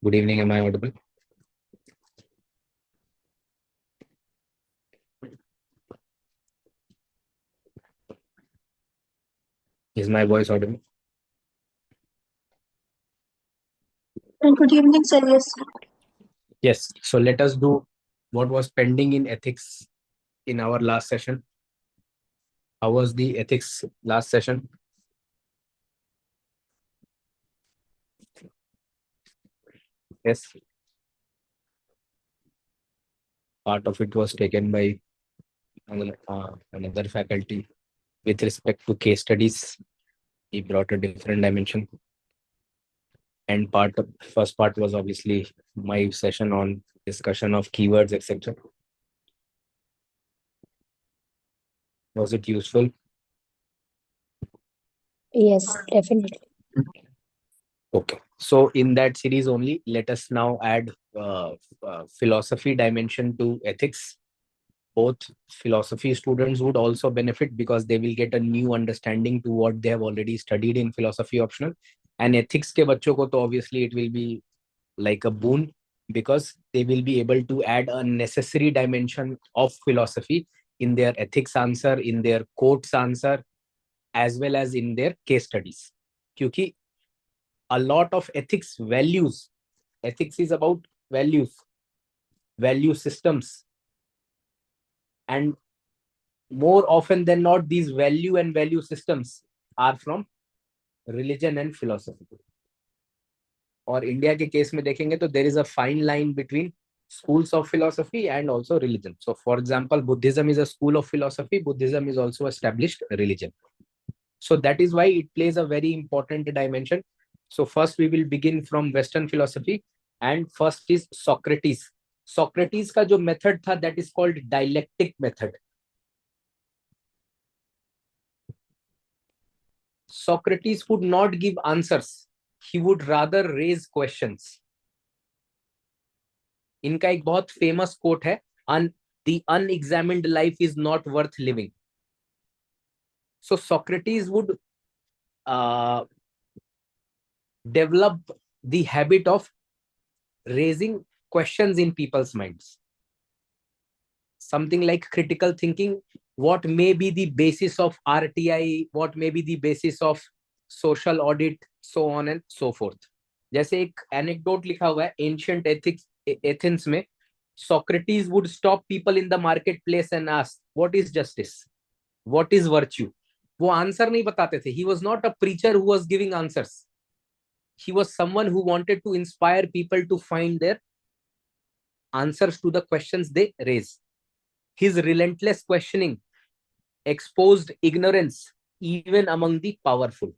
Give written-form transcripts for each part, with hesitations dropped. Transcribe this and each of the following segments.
Good evening. Am I audible? Is my voice audible? Good evening, sir. Yes, sir. Yes. So let us do what was pending in ethics in our last session. How was the ethics last session? Yes. Part of it was taken by another faculty. With respect to case studies, he brought a different dimension. And first part was obviously my session on discussion of keywords, etc. Was it useful? Yes, definitely. Okay. So in that series only, let us now add philosophy dimension to ethics. Both philosophy students would also benefit because they will get a new understanding to what they have already studied in philosophy optional. And ethics ke bachcho ko to obviously it will be like a boon because they will be able to add a necessary dimension of philosophy in their ethics answer, in their quotes answer, as well as in their case studies. Kyunki a lot of ethics is about values, value systems, and more often than not these value systems are from religion and philosophy. और India के case में देखेंगे तो there is a fine line between schools of philosophy and also religion. So for example, Buddhism is a school of philosophy. Buddhism is also established religion. So that is why it plays a very important dimension. So first we will begin from Western philosophy, and first is Socrates. Socrates का जो method था, that is called dialectic method. Socrates would not give answers. He would rather raise questions. इनका एक बहुत famous quote है, the unexamined life is not worth living. So Socrates would develop the habit of raising questions in people's minds. Something like critical thinking. What may be the basis of RTI? What may be the basis of social audit? So on and so forth. जैसे एक anecdote लिखा हुआ है ancient ethics Athens में, Socrates would stop people in the marketplace and ask, what is justice? What is virtue? वो answer नहीं बताते थे. He was not a preacher who was giving answers. He was someone who wanted to inspire people to find their answers to the questions they raise. His relentless questioning exposed ignorance even among the powerful.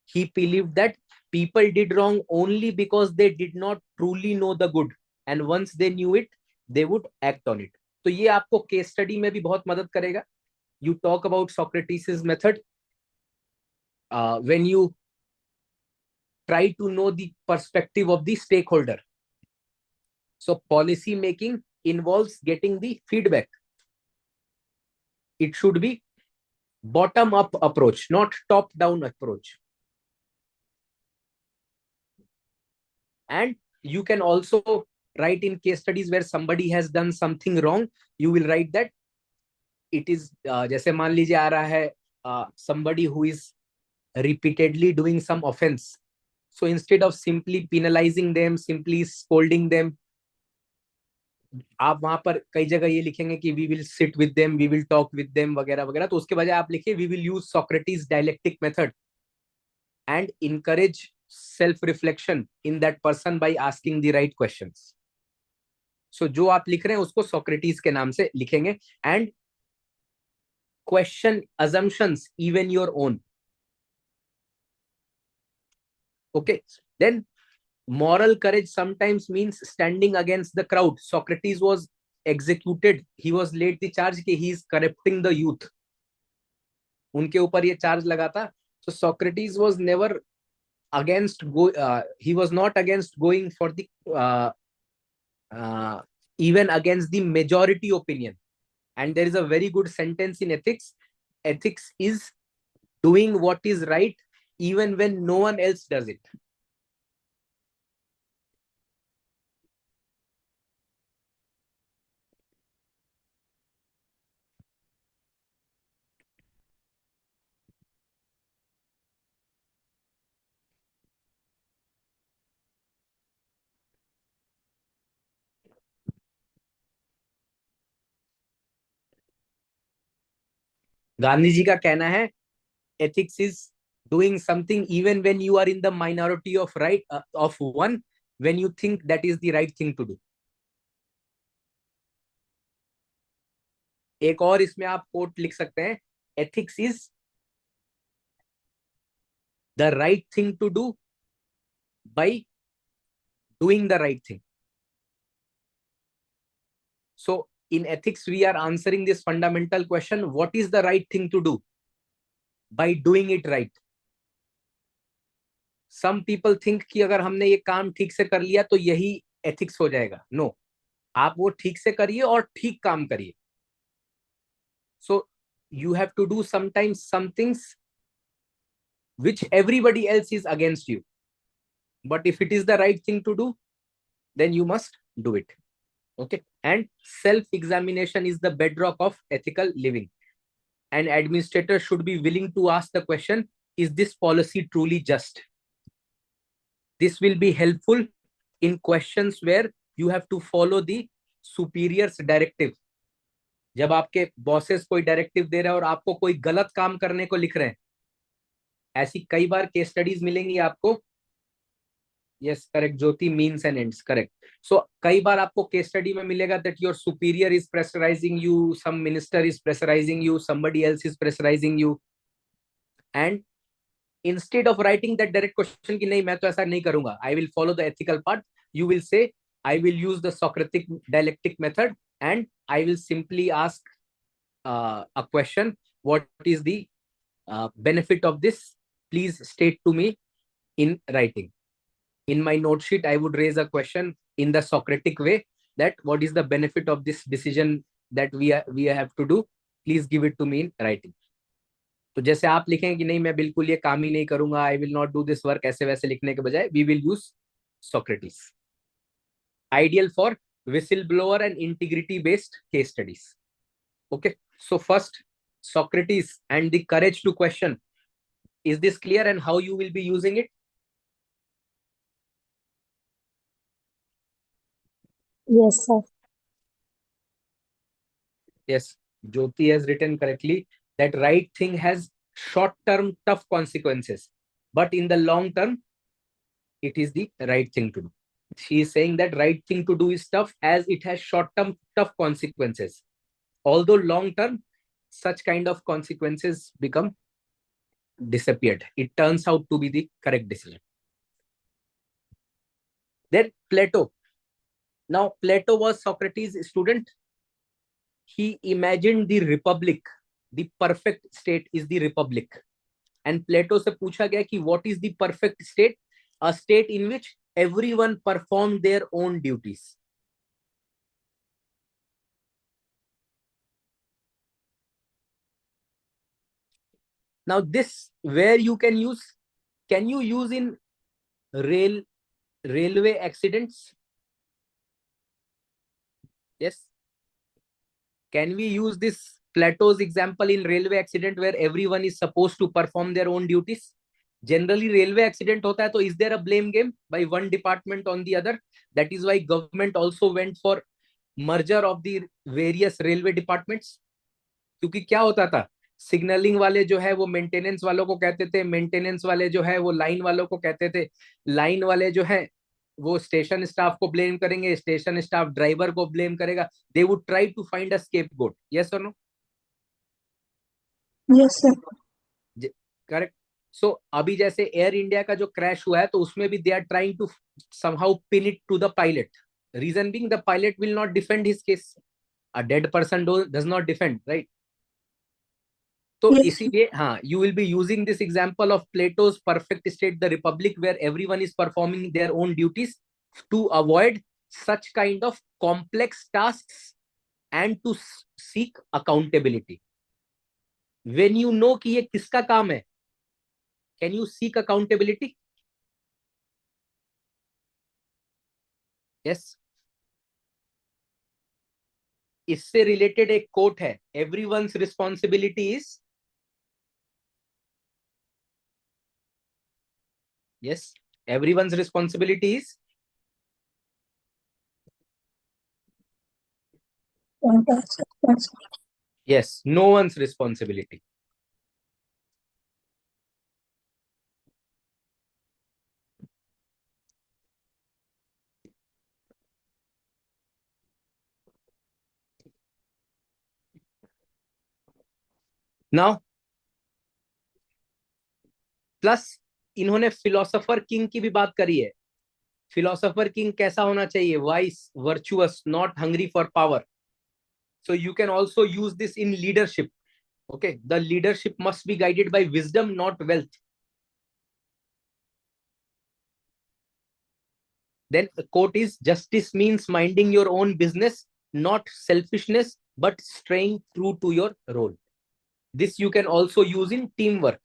He believed that people did wrong only because they did not truly know the good, and once they knew it, they would act on it. तो ये आपको case study में भी बहुत मदद करेगा. You talk about Socrates' method when you try to know the perspective of the stakeholder. So policy making involves getting the feedback. It should be bottom up approach, not top down approach. And you can also write in case studies where somebody has done something wrong. You will write that it is जैसे मान लीजिए आ रहा है somebody who is repeatedly doing some offense. So instead of simply penalizing them, simply scolding them, आप वहां पर कई जगह ये लिखेंगे कि we will sit with them, we will talk with them वगैरह वगैरह. तो उसके बजाय आप लिखिए we will use Socrates dialectic method and encourage self reflection in that person by asking the right questions. So जो आप लिख रहे हैं उसको सॉक्रेटिस के नाम से लिखेंगे and question assumptions even your own. Okay, then moral courage sometimes means standing against the crowd. Socrates was executed. He was laid the charge कि he is corrupting the youth. उनके ऊपर ये चार्ज लगा था. So Socrates was never against he was not against going for the even against the majority opinion. And there is a very good sentence in ethics. Ethics is doing what is right even when no one else does it. Gandhi ji का कहना है ethics is doing something even when you are in the minority of one, when you think that is the right thing to do. एक और इसमें आप coat लिख सकते हैं, ethics is the right thing to do by doing the right thing. So in ethics we are answering this fundamental question, what is the right thing to do? By doing it right. Some people think कि अगर हमने ये काम ठीक से कर लिया तो यही ethics हो जाएगा. No, आप वो ठीक से करिए और ठीक काम करिए. So you have to do sometimes some things which everybody else is against you, but if it is the right thing to do, then you must do it. Okay. And self examination is the bedrock of ethical living. An administrator should be willing to ask the question, is this policy truly just? This will be helpful in questions where you have to follow the superior's directive. जब आपके bosses कोई directive दे रहे हैं और आपको कोई गलत काम करने को लिख रहे हैं, ऐसी कई बार केस स्टडीज मिलेंगी आपको. Yes correct Jyoti, means and ends correct. So कई बार आपको केस स्टडी में मिलेगा that your superior is pressurising you, some minister is pressurising you, somebody else is pressurising you, and instead of writing that direct question की नहीं मैं तो ऐसा नहीं करूंगा, I will follow the ethical part, you will say I will use the Socratic dialectic method and I will simply ask a question, what is the benefit of this, please state to me in writing. In my note sheet I would raise a question in the Socratic way, that what is the benefit of this decision that we have to do, please give it to me in writing. तो जैसे आप लिखें कि नहीं मैं बिल्कुल ये काम ही नहीं करूंगा, I will not do this work, ऐसे वैसे लिखने के बजाय we will use Socrates. Ideal for whistleblower and integrity based case studies. Okay, so first Socrates and the courage to question, is this clear and how you will be using it? Yes, sir. Yes, Jyoti has written correctly that right thing has short term tough consequences, but in the long term it is the right thing to do. She is saying that right thing to do is tough as it has short term tough consequences, although long term such kind of consequences become disappeared, it turns out to be the correct decision. Then Plato. Now Plato was Socrates' student. He imagined the republic, the perfect state is the republic, and Plato से पूछा गया कि what is the perfect state? A state in which everyone performed their own duties. Now this where you can you use in railway accidents? Yes. Can we use this Plato's example in railway accident where everyone is supposed to perform their own duties? Generally railway accident hota hai, so is there a blame game by one department on the other? That is why government also went for merger of the various railway departments. क्योंकि क्या होता था, signalling वाले जो है वो maintenance वालों को कहते थे, मेंटेनेंस वाले जो है वो लाइन वालों को कहते थे, लाइन वाले जो है वो स्टेशन स्टाफ को ब्लेम करेंगे, स्टेशन स्टाफ ड्राइवर को ब्लेम करेगा. They would try to find a scapegoat. Yes और no? Yes, sir. Correct. So अभी जैसे एयर इंडिया का जो क्रैश हुआ है तो उसमें भी they are trying to somehow pin it to the pilot. Reason being the pilot will not defend his case. A dead person does not defend, right? तो Yes, sir. इसीलिए हाँ, you will be using this example of Plato's perfect state the republic where everyone is performing their own duties to avoid such kind of complex tasks and to seek accountability. When you know कि ये किसका काम है, can you seek accountability? Yes. इससे related एक coat है, everyone's responsibility is, yes, everyone's responsibility is, Fantastic. yes, no one's responsibility. Now plus इन्होंने philosopher king की भी बात करी है. फिलोसोफर किंग कैसा होना चाहिए? Vice, virtuous, not hungry for power. So you can also use this in leadership. Okay, the leadership must be guided by wisdom, not wealth. Then the quote is, justice means minding your own business, not selfishness, but staying true to your role. This you can also use in teamwork.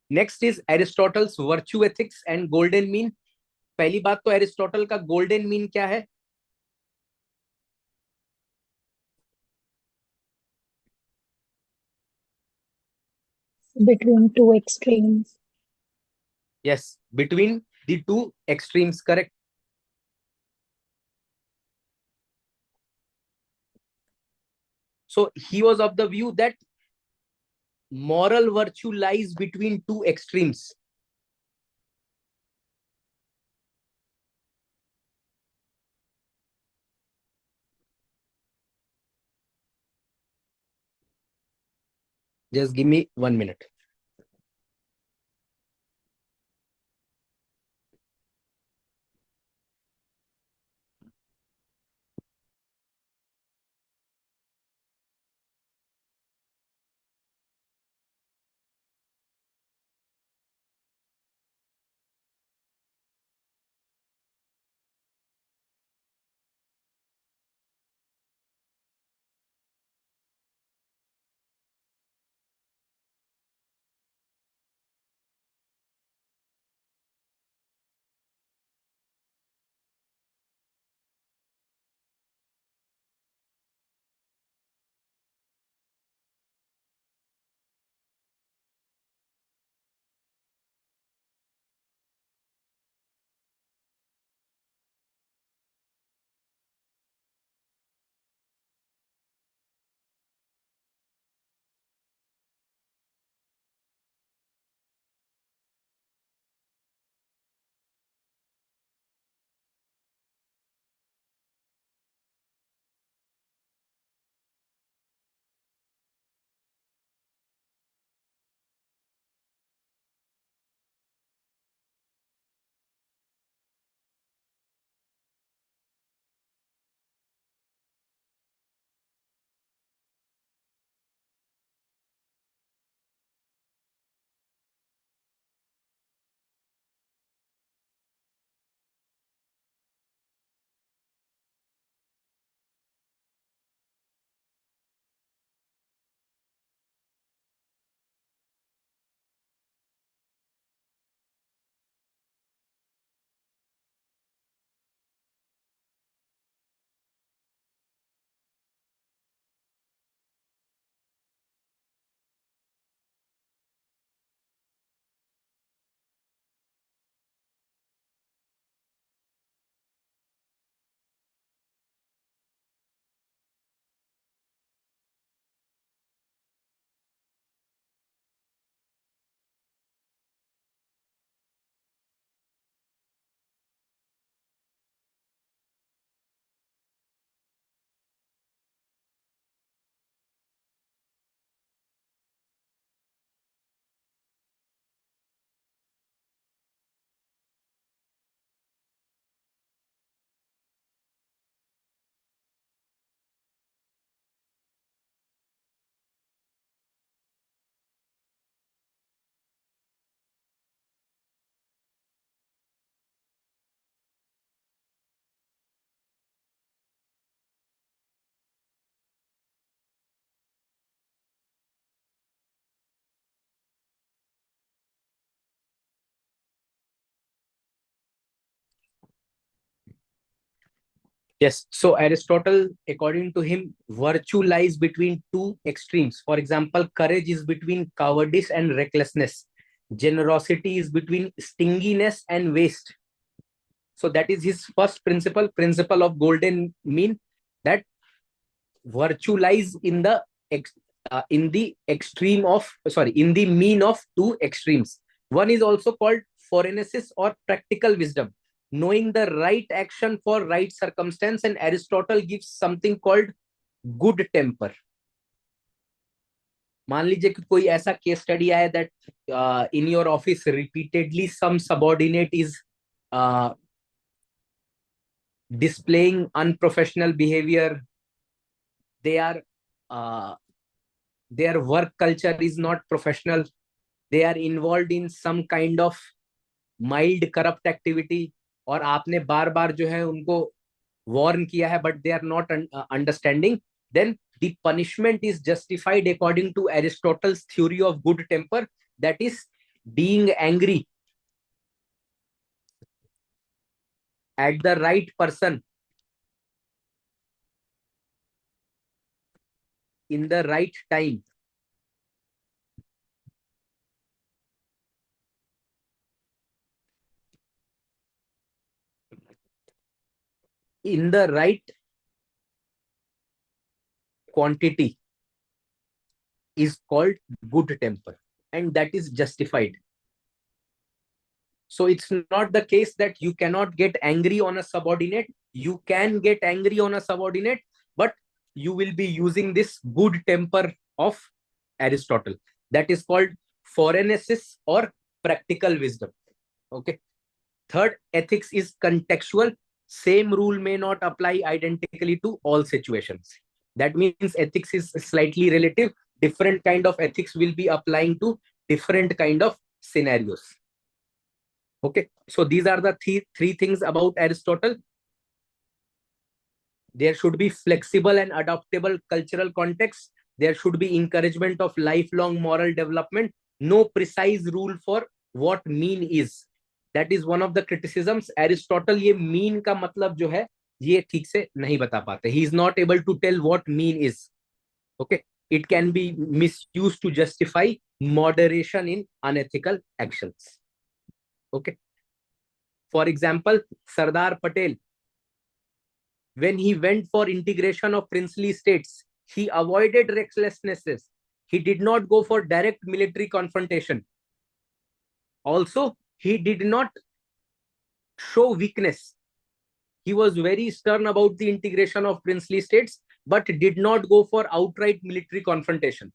Next is Aristotle's virtue ethics and golden mean. पहली बात तो Aristotle का golden mean क्या है? Between two extremes. Yes, between the two extremes, correct. So he was of the view that moral virtue lies between two extremes. Just give me 1 minute. Yes. So Aristotle, according to him, virtue lies between two extremes. For example, courage is between cowardice and recklessness. Generosity is between stinginess and waste. So that is his first principle of golden mean, that virtue lies in the extreme of, sorry, in the mean of two extremes. One is also called phronesis or practical wisdom, knowing the right action for right circumstance, and Aristotle gives something called good temper. मान लीजिए कि कोई ऐसा case study आया that in your office repeatedly some subordinate is displaying unprofessional behavior. They are their work culture is not professional. They are involved in some kind of mild corrupt activity. और आपने बार बार जो है उनको warn किया है, but they are not understanding. Then the punishment is justified according to Aristotle's theory of good temper, that is being angry at the right person in the right time. In the right quantity is called good temper, and that is justified. So it's not the case that you cannot get angry on a subordinate. You can get angry on a subordinate, but you will be using this good temper of Aristotle. That is called phronesis or practical wisdom. Okay. Third, ethics is contextual. Same rule may not apply identically to all situations. That means ethics is slightly relative. Different kind of ethics will be applying to different kind of scenarios. Okay, so these are the three things about Aristotle. There should be flexible and adaptable cultural context. There should be encouragement of lifelong moral development. No precise rule for what mean is. That is one of the criticisms. Aristotle ये mean का मतलब जो है ये ठीक से नहीं बता पाते. He is not able to tell what mean is. Okay, it can be misused to justify moderation in unethical actions. Okay, for example, Sardar Patel, when he went for integration of princely states, he avoided recklessnesses. He did not go for direct military confrontation. Also, he did not show weakness. He was very stern about the integration of princely states, but did not go for outright military confrontation.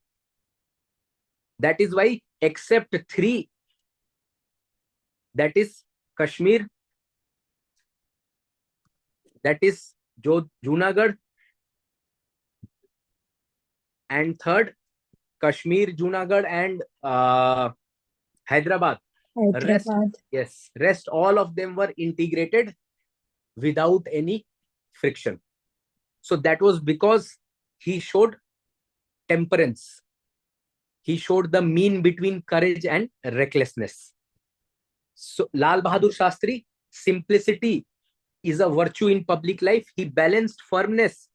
That is why, except three, that is Kashmir, that is Junagadh, and third, Kashmir, Junagadh, and Hyderabad. Hyderabad. Rest all of them were integrated without any friction. So that was because he showed temperance. He showed the mean between courage and recklessness. So Lal Bahadur Shastri, simplicity is a virtue in public life. He balanced firmness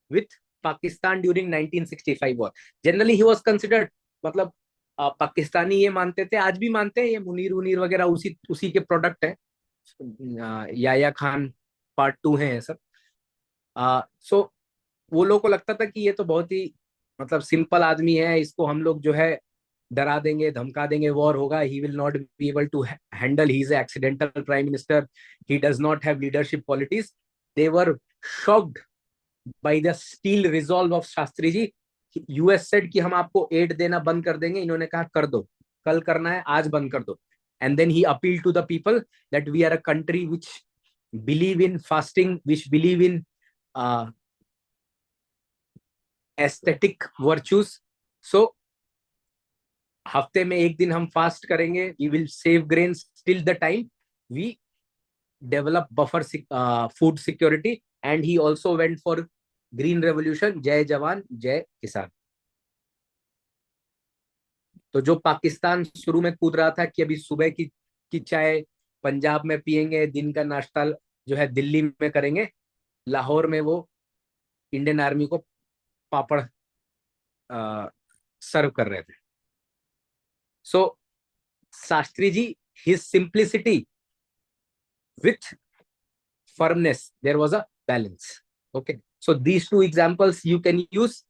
with Pakistan during 1965 war. Generally, he was considered, मतलब पाकिस्तानी ये मानते थे, आज भी मानते हैं, ये मुनीर उनीर वगैरह उसी के प्रोडक्ट है. याया खान पार्ट 2 है ये सब. सो वो लोगों को लगता था कि ये तो बहुत ही मतलब सिंपल आदमी है, इसको हम लोग जो है डरा देंगे, धमका देंगे, वॉर होगा, he will not be able to handle, he is accidental prime minister, he does not have leadership qualities. They were shocked by the steel resolve of Shastri ji. US said कि हम आपको एड देना बंद कर देंगे. इन्होंने कहा कर दो, कल करना है, आज बंद कर दो. And then he appeal to the people that we are a country which believe in fasting, which believe in aesthetic virtues. So हफ्ते में एक दिन हम फास्ट करेंगे. We will save grains till the time we develop buffer food security. And he also went for green revolution. जय जवान जय किसान. तो जो पाकिस्तान शुरू में कूद रहा था कि अभी सुबह की चाय पंजाब में पियेंगे, दिन का नाश्ता जो है दिल्ली में करेंगे, लाहौर में वो इंडियन आर्मी को पापड़ सर्व कर रहे थे. सो Shastri ji, his simplicity with firmness, there was a balance. Okay, so these two examples you can use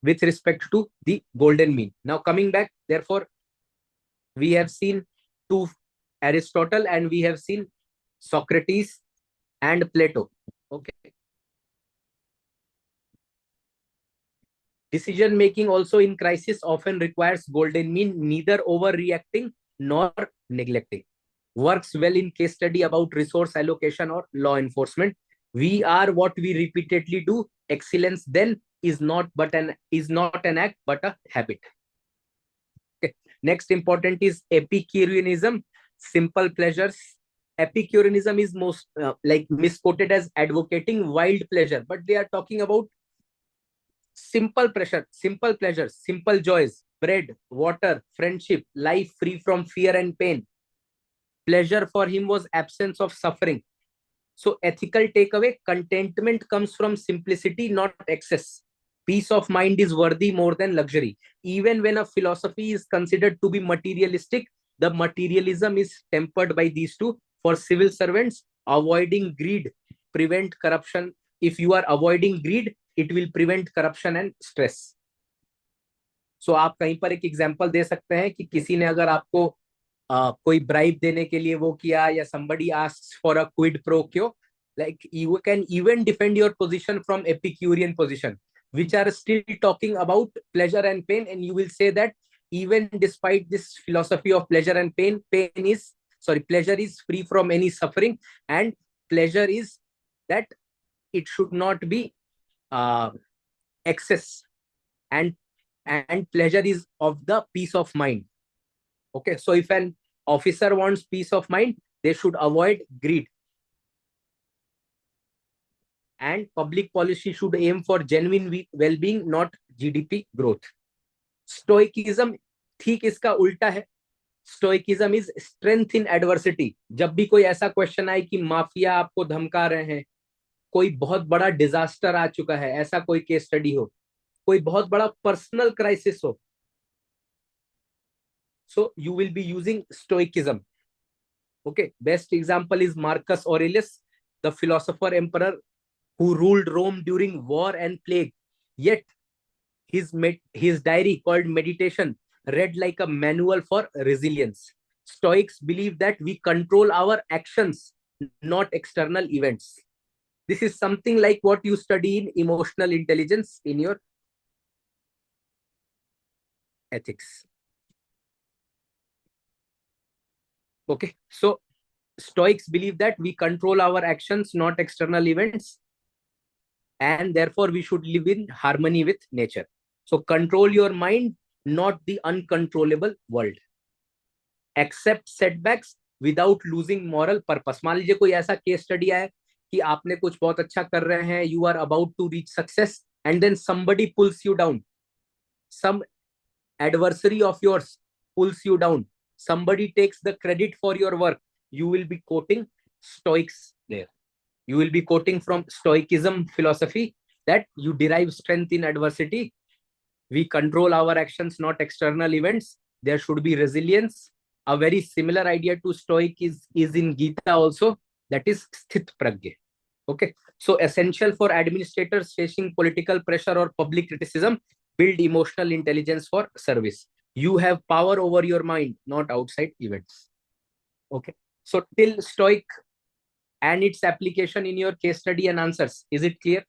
with respect to the golden mean. Now coming back, therefore we have seen two, Aristotle, and we have seen Socrates and Plato. Okay, Decision making also in crisis often requires golden mean, neither overreacting nor neglecting. Works well in case study about resource allocation or law enforcement. We are what we repeatedly do. Excellence then is not an act but a habit. Okay. Next important is Epicureanism, simple pleasures. Epicureanism is most misquoted as advocating wild pleasure, but they are talking about simple pleasures, simple joys, bread, water, friendship, life free from fear and pain. Pleasure for him was absence of suffering. So ethical takeaway, contentment comes from simplicity, not excess. Peace of mind is worthy more than luxury. Even when a philosophy is considered to be materialistic, the materialism is tempered by these two. For civil servants, avoiding greed prevent corruption. If you are avoiding greed, it will prevent corruption and stress. So आप कहीं पर एक example दे सकते हैं कि किसी ने अगर आपको कोई ब्राइब देने के लिए वो किया, या somebody asks for a quid pro quo, like you can even defend your position from Epicurean position, which are still talking about pleasure and pain, and you will say that even despite this philosophy of pleasure and pain, pleasure is free from any suffering, and pleasure is that it should not be excess, and pleasure is of the peace of mind. Okay, so if an officer wants peace of mind, they should avoid greed, and public policy should aim for genuine well-being, not GDP growth. Stoicism ठीक इसका उल्टा है. Stoicism is strength in adversity. जब भी कोई ऐसा question आए कि माफिया आपको धमका रहे हैं, कोई बहुत बड़ा डिजास्टर आ चुका है, ऐसा कोई केस स्टडी हो, कोई बहुत बड़ा पर्सनल क्राइसिस हो, so you will be using stoicism. Okay, best example is Marcus Aurelius, the philosopher emperor who ruled Rome during war and plague. Yet his diary called Meditation read like a manual for resilience. Stoics believe that we control our actions, not external events. This is something like what you study in emotional intelligence in your ethics. Okay, so Stoics believe that we control our actions, not external events, and therefore we should live in harmony with nature. So control your mind, not the uncontrollable world. Accept setbacks without losing moral purpose. मान लीजिए कोई ऐसा case study है कि आपने कुछ बहुत अच्छा कर रहे हैं, you are about to reach success, and then somebody pulls you down. Some adversary of yours pulls you down. Somebody takes the credit for your work. You will be quoting Stoics there. You will be quoting from Stoicism philosophy that you derive strength in adversity. We control our actions, not external events. There should be resilience. A very similar idea to Stoic is in Gita also, that is Sthit Pragya. Okay, so essential for administrators facing political pressure or public criticism, build emotional intelligence for service. You have power over your mind, not outside events. Okay, so till Stoic and its application in your case study and answers, is it clear?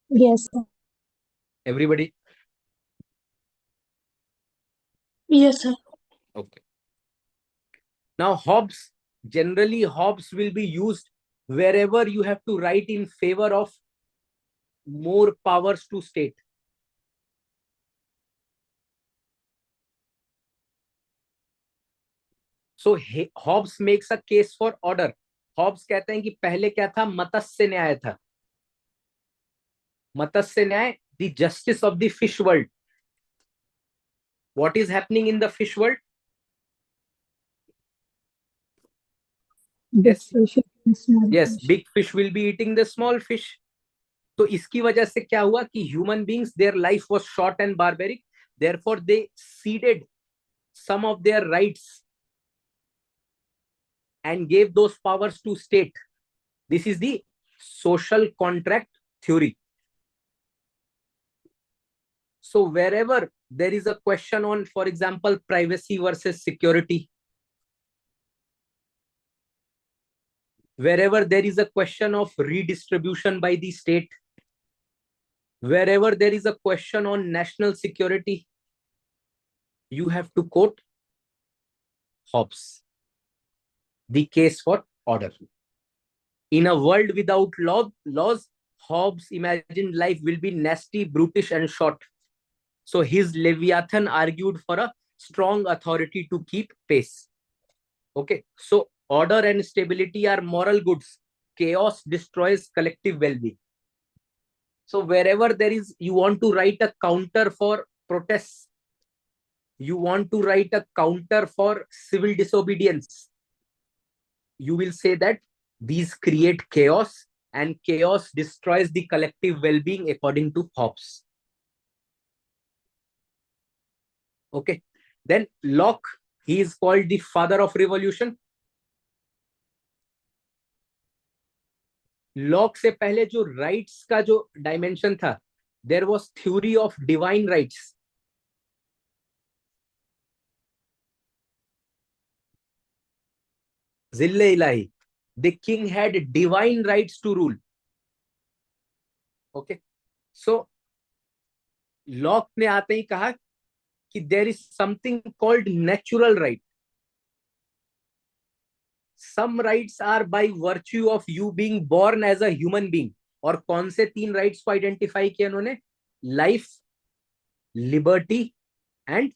Yes, sir. Everybody? Yes, sir. Okay. Now generally Hobbes will be used wherever you have to write in favor of more powers to state. So Hobbes makes a case for order. Hobbes कहते हैं कि पहले क्या था, मत्स्य न्याय था. मत्स्य न्याय, the justice of the fish world. What is happening in the fish world? Big Yes, fish eating small yes, fish. big fish will be eating the small fish. तो इसकी वजह से क्या हुआ कि human beings, their life was short and barbaric, therefore they seeded some of their rights and gave those powers to state. This is the social contract theory. So wherever there is a question on, for example, privacy versus security, wherever there is a question of redistribution by the state, wherever there is a question on national security, you have to quote Hobbes, the case for order. In a world without laws, Hobbes imagined life will be nasty, brutish, and short. So his Leviathan argued for a strong authority to keep pace. Okay, so order and stability are moral goods. Chaos destroys collective well-being. So wherever there is, you want to write a counter for protests, you want to write a counter for civil disobedience, you will say that these create chaos and chaos destroys the collective well-being according to Hobbes. Okay, then Locke, he is called the father of revolution. Locke से पहले जो rights का जो dimension था, there was theory of divine rights. जिल्ले इलाही, the king had divine rights to rule. Okay, so Locke ने आते ही कहा कि there is something called natural right. Some rights are by virtue of you being born as a human being. और कौन से 3 राइट्स को आइडेंटिफाई किया उन्होंने? Life, liberty and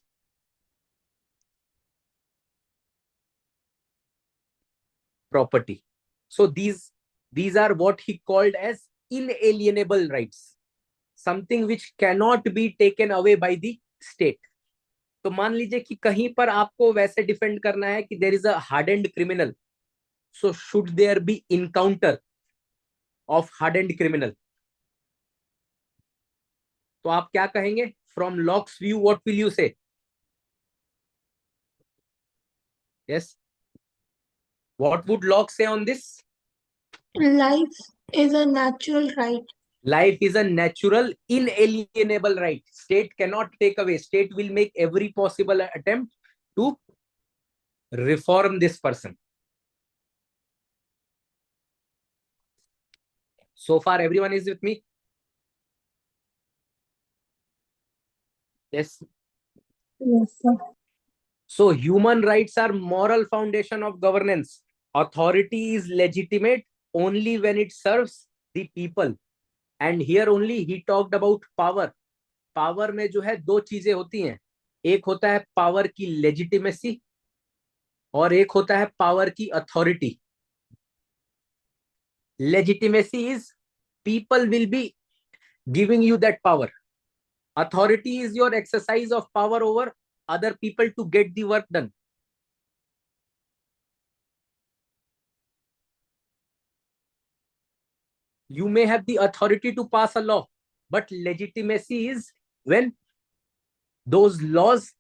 property. So these are what he called as inalienable rights, something which cannot be taken away by the state. तो मान लीजिए कि कहीं पर आपको वैसे डिफेंड करना है कि there is a hardened criminal, so should there be encounter of hardened criminal. तो आप क्या कहेंगे? From Locke's view what will you say? Yes, what would Locke say on this? Life is a natural right. Life is a natural, inalienable right. State cannot take away. State will make every possible attempt to reform this person. So far, everyone is with me? Yes. Yes, sir. So human rights are moral foundation of governance. Authority is legitimate only when it serves the people. And here only he talked about power. Power में जो है 2 चीजें होती हैं. एक होता है power की लेजिटिमेसी और एक होता है पावर की authority. Legitimacy is people will be giving you that power. Authority is your exercise of power over other people to get the work done. You may have the authority to pass a law, but legitimacy is when those laws,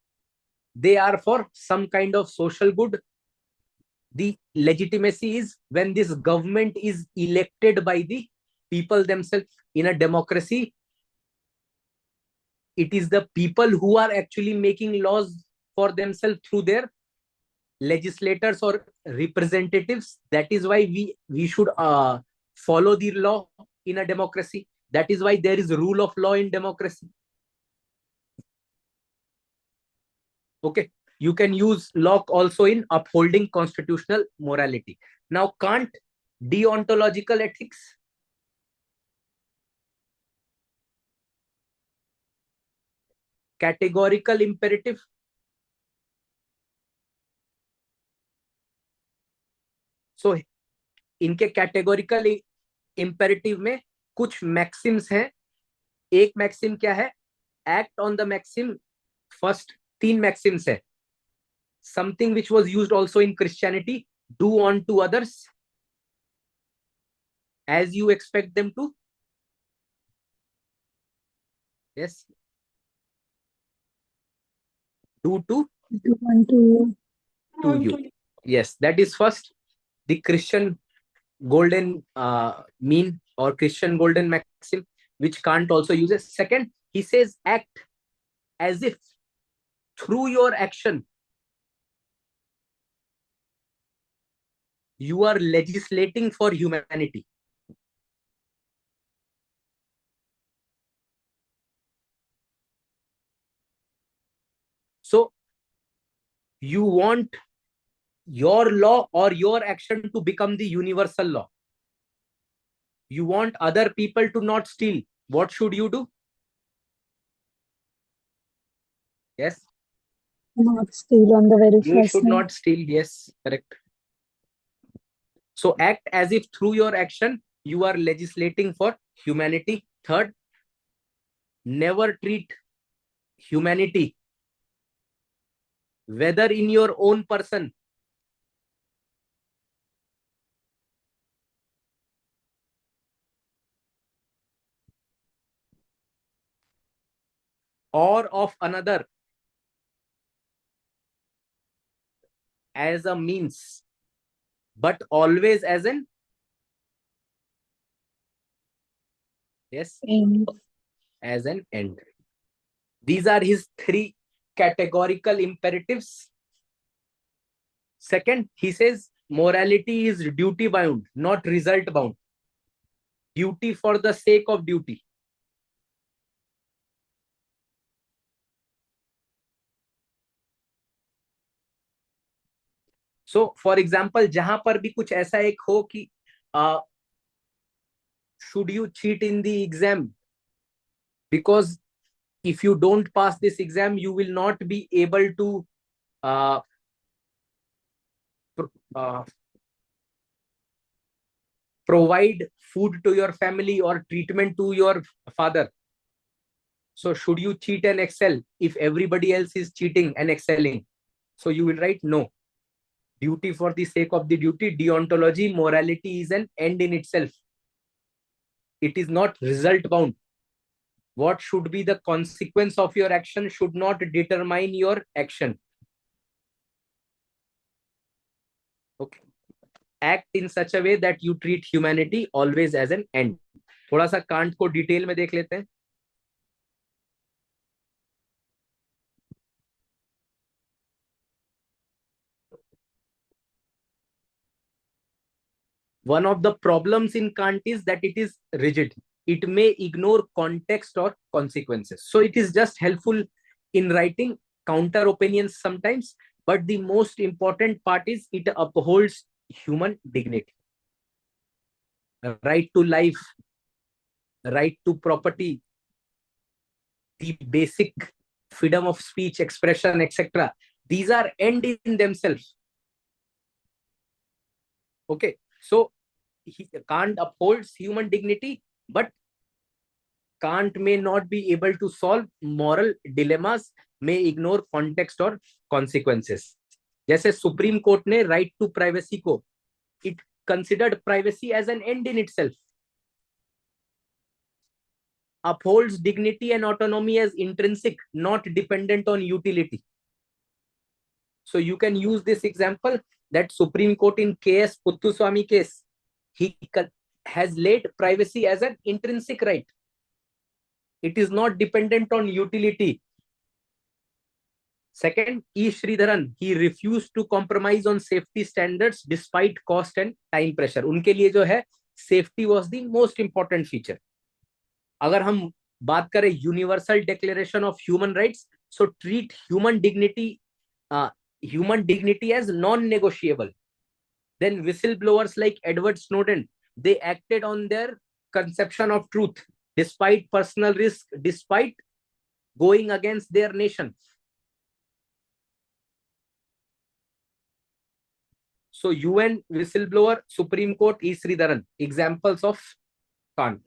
they are for some kind of social good. The legitimacy is when this government is elected by the people themselves. In a democracy, it is the people who are actually making laws for themselves through their legislators or representatives. That is why we should follow the law in a democracy. That is why there is rule of law in democracy. Okay, you can use Locke also in upholding constitutional morality. Now, Kant, deontological ethics. Categorical imperative. So इनके categorical imperative में कुछ maxims हैं. एक maxim क्या है? Act on the maxim. First 3 maxims है. Something which was used also in Christianity, do unto others as you expect them to. Yes, do to To you. Yes, that is first, the Christian golden mean or Christian golden maxim, which Kant also uses. Second, he says act as if through your action you are legislating for humanity. So you want your law or your action to become the universal law. You want other people to not steal. What should you do? Yes. Not steal on the very You first should night. not steal. Yes, correct. So act as if through your action, you are legislating for humanity. Third, never treat humanity, whether in your own person or of another, as a means, but always as an, yes, And as an end. These are his three categorical imperatives. Second, he says morality is duty bound, not result bound. Duty for the sake of duty. So for example, जहां पर भी कुछ ऐसा एक हो कि should you cheat in the exam, because if you don't pass this exam you will not be able to uh, uh, provide food to your family or treatment to your father. So should you cheat and excel if everybody else is cheating and excelling? So you will write no. Duty for the sake of the duty. Deontology, morality is an end in itself. It is not result bound. What should be the consequence of your action should not determine your action. Okay. Act in such a way that you treat humanity always as an end. थोड़ा सा can't को detail में देख लेते हैं. One of the problems in Kant is that it is rigid. It may ignore context or consequences. So it is just helpful in writing counter opinions sometimes, but the most important part is it upholds human dignity. Right to life, right to property, the basic freedom of speech, expression, etc. These are end in themselves. Okay, so Kant upholds human dignity, but Kant may not be able to solve moral dilemmas, may ignore context or consequences. जैसे Supreme court ने right to privacy को, it considered privacy as an end in itself. Upholds dignity and autonomy as intrinsic, not dependent on utility. So you can use this example that Supreme Court in KS Puttuswamy case, he has laid privacy as an intrinsic right. It is not dependent on utility. Second, E. Sridharan, he refused to compromise on safety standards despite cost and time pressure. उनके लिए जो है safety was the most important feature. अगर हम बात करें universal declaration of human rights, so treat human dignity as non-negotiable. Then whistleblowers like Edward Snowden, they acted on their conception of truth despite personal risk, despite going against their nation. So UN whistleblower, Supreme Court, E. Sridharan, examples of Kant.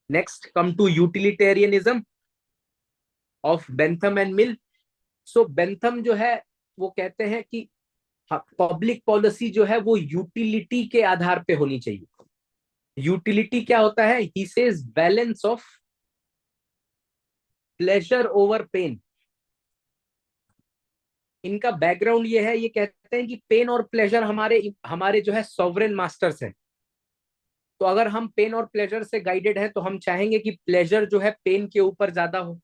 Next, come to utilitarianism of Bentham and Mill. So Bentham जो है वो कहते हैं कि public policy जो है वो utility के आधार पे होनी चाहिए. यूटिलिटी क्या होता है? He says balance of pleasure over pain. इनका बैकग्राउंड ये है, ये कहते हैं कि पेन और प्लेजर हमारे जो है सॉवरेन मास्टर्स हैं. तो अगर हम पेन और प्लेजर से गाइडेड है तो हम चाहेंगे कि प्लेजर जो है पेन के ऊपर ज्यादा हो.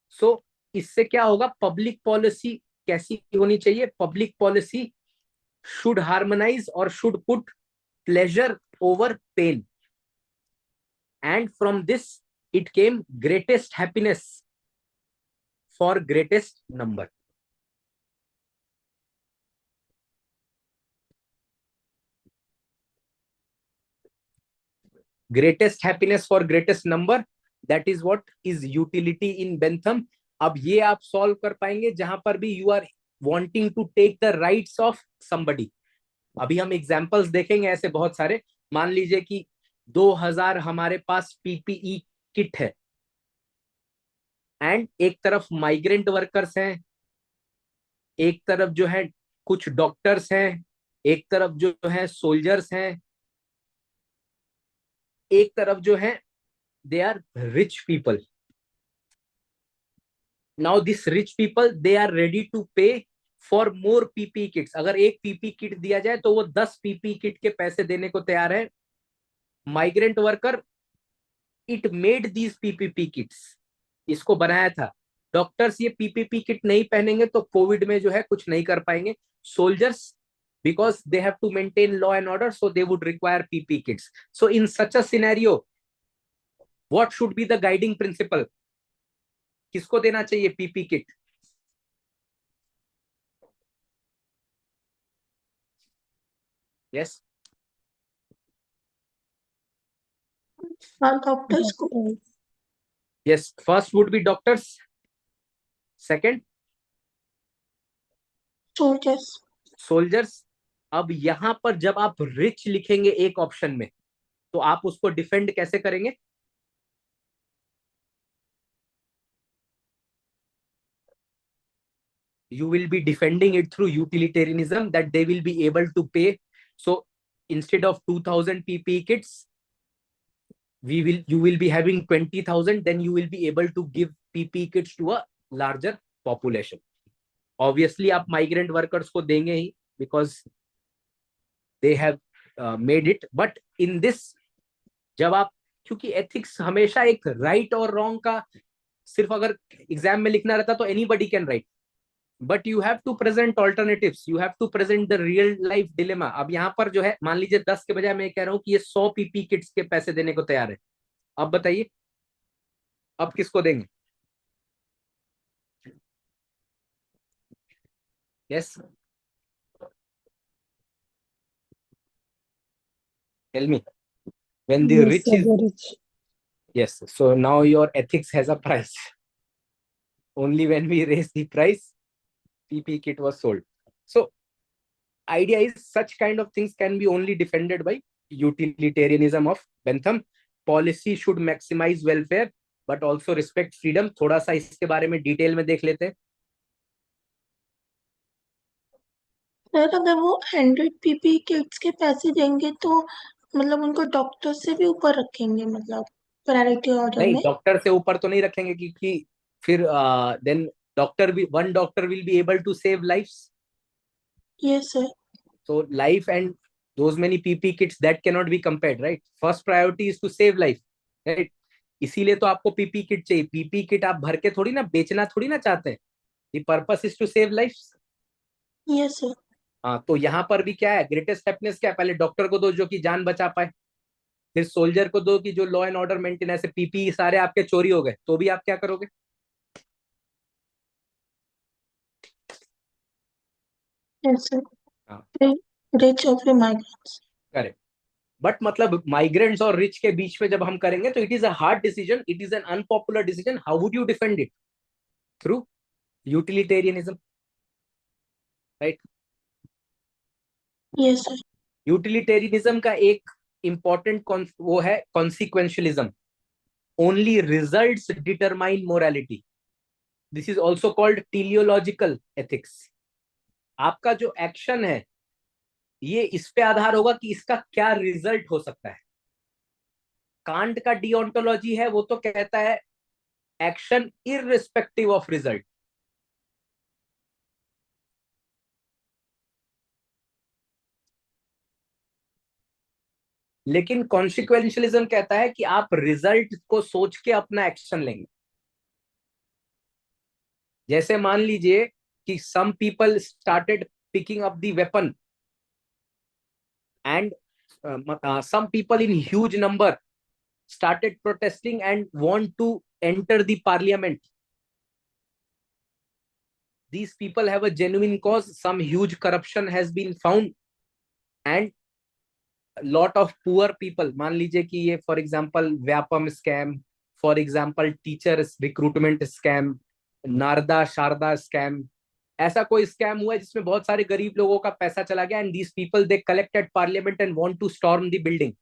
सो इससे क्या होगा, पब्लिक पॉलिसी कैसी होनी चाहिए, पब्लिक पॉलिसी शुड हार्मोनाइज और should put pleasure over pain, and from this it came greatest happiness for greatest number. Greatest happiness for greatest number, that is what is utility in Bentham. अब ये आप solve कर पाएंगे जहां पर भी you are wanting to take the rights of somebody. अभी हम एग्जांपल्स देखेंगे ऐसे बहुत सारे. मान लीजिए कि 2000 हमारे पास पीपीई किट है, एंड एक तरफ माइग्रेंट वर्कर्स हैं, एक तरफ जो है कुछ डॉक्टर्स हैं, एक तरफ जो है सोल्जर्स हैं, एक तरफ जो है they are rich people. Now this rich people they are ready to pay for more PPE kits. अगर एक पीपी किट दिया जाए तो वो 10 पीपी किट के पैसे देने को तैयार है. Migrant worker it made these PPE kits, इसको बनाया था. डॉक्टर्स ये पीपीपी किट नहीं पहनेंगे तो कोविड में जो है कुछ नहीं कर पाएंगे. Soldiers because they have to maintain law and order, so they would require pp kits. So in such a scenario, what should be the guiding principle? किसको देना चाहिए पीपी किट? yes, डॉक्टर्स को. yes, first would be doctors, second soldiers. soldiers. अब यहां पर जब आप rich लिखेंगे एक ऑप्शन में, तो आप उसको डिफेंड कैसे करेंगे? You will be defending it through utilitarianism, that they will be able to pay. So instead of 2000 ppe kits, you will be having 20,000, then you will be able to give ppe kits to a larger population. Obviously आप migrant workers को देंगे ही, because they have made it. But in this, जब आप, क्योंकि ethics हमेशा एक right और wrong का सिर्फ अगर एग्जाम में लिखना रहता तो anybody can write, but you have to present alternatives, you have to present the real life dilemma. अब यहाँ पर जो है, मान लीजिए 10 के बजाय मैं कह रहा हूँ कि ये 100 पीपी किट्स के पैसे देने को तैयार है. अब बताइए, अब किसको देंगे? Yes, tell me. When the Yes, rich sir, is, very rich. yes, so now your ethics has a price. Only when we raise the price, pp kit was sold. So idea is such kind of things can be only defended by utilitarianism of Bentham. Policy should maximize welfare but also respect freedom. थोड़ा सा इसके बारे में detail में देख लेते हैं. Sir अगर वो 100 पीपी किट्स के पैसे देंगे तो मतलब उनको डॉक्टर से भी ऊपर रखेंगे, मतलब प्रायोरिटी ऑर्डर नहीं, में. डॉक्टर से ऊपर तो नहीं रखेंगे, क्योंकि फिर देन डॉक्टर भी, one doctor will be able to save lives. Yes sir. So life and those many PP kits, that cannot be compared, right? First priority is to save life, right? इसीलिए तो आपको PP kit चाहिए. PP kit आप भर के थोड़ी ना बेचना थोड़ी ना चाहते हैं. The purpose is to save life. Yes sir. हाँ, तो यहाँ पर भी क्या है, ग्रेटेस्ट हैप्पीनेस क्या है? पहले डॉक्टर को दो जो कि जान बचा पाए, फिर सोल्जर को दो कि जो लॉ एंड ऑर्डर मेंटेन. ऐसे पीपी सारे आपके चोरी हो गए तो भी आप क्या करोगे? Yes sir. हाँ, रिच और फिर माइग्रेंट्स. करेक्ट. बट मतलब माइग्रेंट्स और रिच के बीच में जब हम करेंगे तो it is a hard decision, it is an unpopular decision. How would you defend it? Through utilitarianism, right? Yes sir. Utilitarianism का एक इंपॉर्टेंट वो है consequentialism. Only results determine morality. This is also called teleological ethics. आपका जो action है ये इस पे आधार होगा कि इसका क्या रिजल्ट हो सकता है. कांट का डिओंटोलॉजी है, वो तो कहता है एक्शन इररिस्पेक्टिव ऑफ रिजल्ट. लेकिन कॉन्सिक्वेंशियलिज्म कहता है कि आप रिजल्ट को सोच के अपना एक्शन लेंगे. जैसे मान लीजिए कि some people started picking up the weapon and some people in huge number started protesting and want to enter the parliament. These people have a genuine cause. Some huge corruption has been found and lot of poor people. मान लीजिए कि ये for example Vyapam scam, for example teacher recruitment scam, Narada Sharda scam, ऐसा कोई scam हुआ है जिसमें बहुत सारे गरीब लोगों का पैसा चला गया and these people they collected parliament and want to storm the building.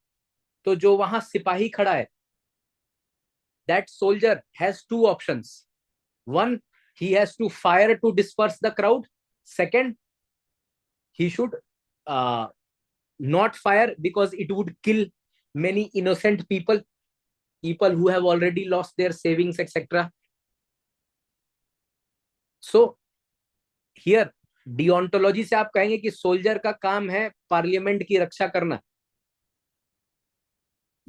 तो जो वहां सिपाही खड़ा है, that soldier has two options. One, he has to fire to disperse the crowd. Second, he should not fire because it would kill many innocent people who have already lost their savings, etc. So here डिओन्टोलॉजी से आप कहेंगे कि soldier का काम है parliament की रक्षा करना.